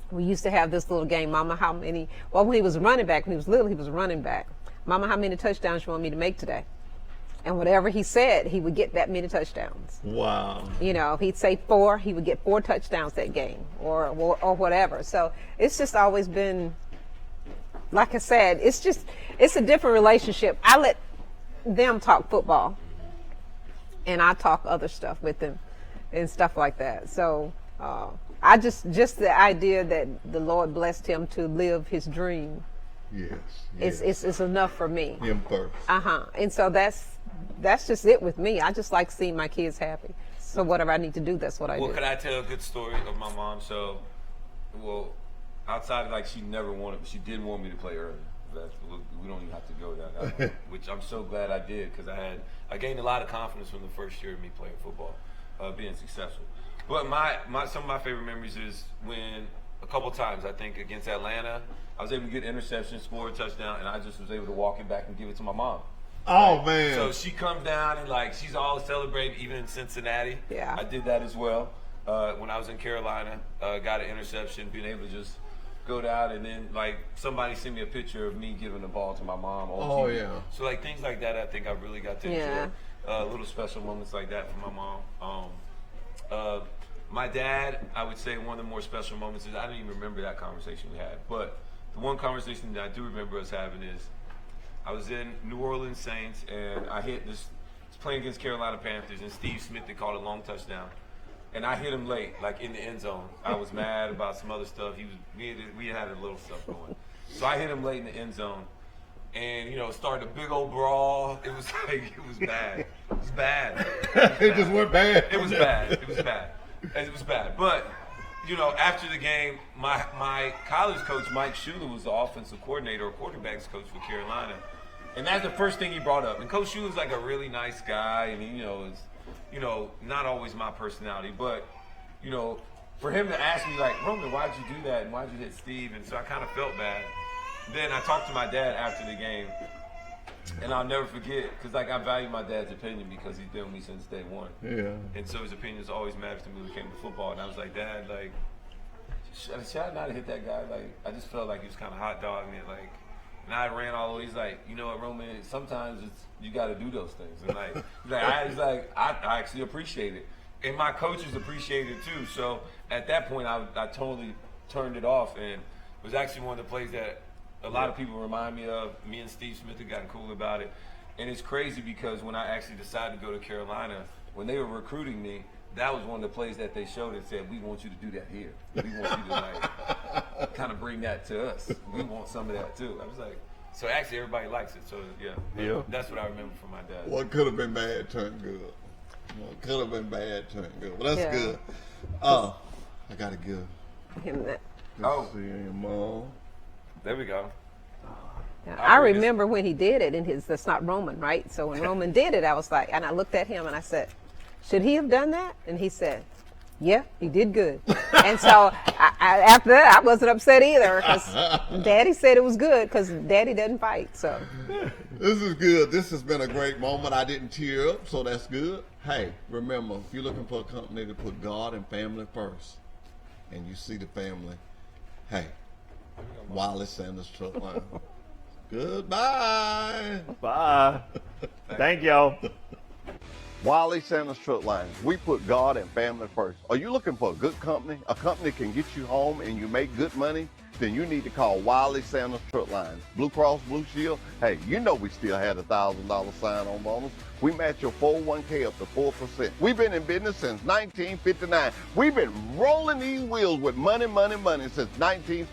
we used to have this little game, Mama, how many, well, when he was running back, when he was little, he was running back. Mama, how many touchdowns you want me to make today? And whatever he said, he would get that many touchdowns. Wow. You know, if he'd say 4, he would get 4 touchdowns that game, or whatever. So it's just always been, like I said, it's a different relationship. I let them talk football, and I talk other stuff with them and stuff like that. So I just the idea that the Lord blessed him to live his dream. Yes. It's enough for me. Him first. And so that's just it with me. I just like seeing my kids happy. So whatever I need to do, that's what I do. Well, could I tell a good story of my mom? So, well, outside of like she never wanted, she did want me to play early. We don't even have to go that way, which I'm so glad I did, because I gained a lot of confidence from the first year of me playing football, being successful. But some of my favorite memories is when a couple times, I think against Atlanta, I was able to get an interception, score a touchdown, and I just was able to walk it back and give it to my mom. Oh, man. So she comes down and like she's all celebrating, even in Cincinnati. Yeah. I did that as well. When I was in Carolina, got an interception, being able to just go down, and then like somebody sent me a picture of me giving the ball to my mom on Oh, TV. yeah. So like things like that, I think I really got to enjoy. Little special moments like that for my mom. My dad, I would say one of the more special moments is, I didn't even remember that conversation we had, but the one conversation that I do remember us having is, I was in New Orleans Saints, and I hit this, I was playing against Carolina Panthers, and Steve Smith, they called a long touchdown. And I hit him late, like in the end zone. I was mad about some other stuff. We had a little stuff going. So I hit him late in the end zone. And, you know, started a big old brawl. It was like, it was bad. It was bad. It just went bad. It was bad. It was bad. It was bad. But, you know, after the game, my college coach, Mike Shula, was the offensive coordinator or quarterbacks coach for Carolina. And that's the first thing he brought up. And Coach Shula's like a really nice guy, and he, is, not always my personality. But, for him to ask me, like, Roman, why'd you do that? And why'd you hit Steve? And so I kind of felt bad. Then I talked to my dad after the game, and I'll never forget, because I value my dad's opinion because he's been with me since day one. Yeah. And so his opinions always mattered to me when it came to football. And I was like, Dad, like, should I not have hit that guy? Like, I just felt like he was kind of hot dogging it. Like, and I ran all the way. He's like, you know what, Roman, sometimes you got to do those things. And I actually appreciate it. And my coaches appreciate it too. So at that point, I totally turned it off. And it was actually one of the plays that a lot of people remind me of. Me and Steve Smith have gotten cool about it. And it's crazy because when I actually decided to go to Carolina, when they were recruiting me, that was one of the plays that they showed and said, we want you to do that here. We want you to kind of bring that to us. We want some of that too. I was like, so actually everybody likes it. So yeah. That's what I remember from my dad. What could have been bad turned good. What could have been bad turned good. Well, that's good. I got to give. Him that. Good to see you, Mom. There we go. I remember when he did it, and that's not Roman, right? So when Roman did it, I was like, and I looked at him and I said, should he have done that? And he said, yeah, he did good. And so after that, I wasn't upset either, because Daddy said it was good, because Daddy doesn't fight. So this is good. This has been a great moment. I didn't tear up, so that's good. Hey, remember, if you're looking for a company to put God and family first, and you see the family, hey, Wiley Sanders Truck Line. Goodbye. Bye. Thank y'all. Wiley Sanders Truck Lines. We put God and family first. Are you looking for a good company? A company can get you home and you make good money? then you need to call Wiley Sanders Truck Lines. Blue Cross Blue Shield, hey, you know we still had a $1,000 sign-on bonus. We match your 401k up to 4%. We've been in business since 1959. We've been rolling these wheels with money since 1959.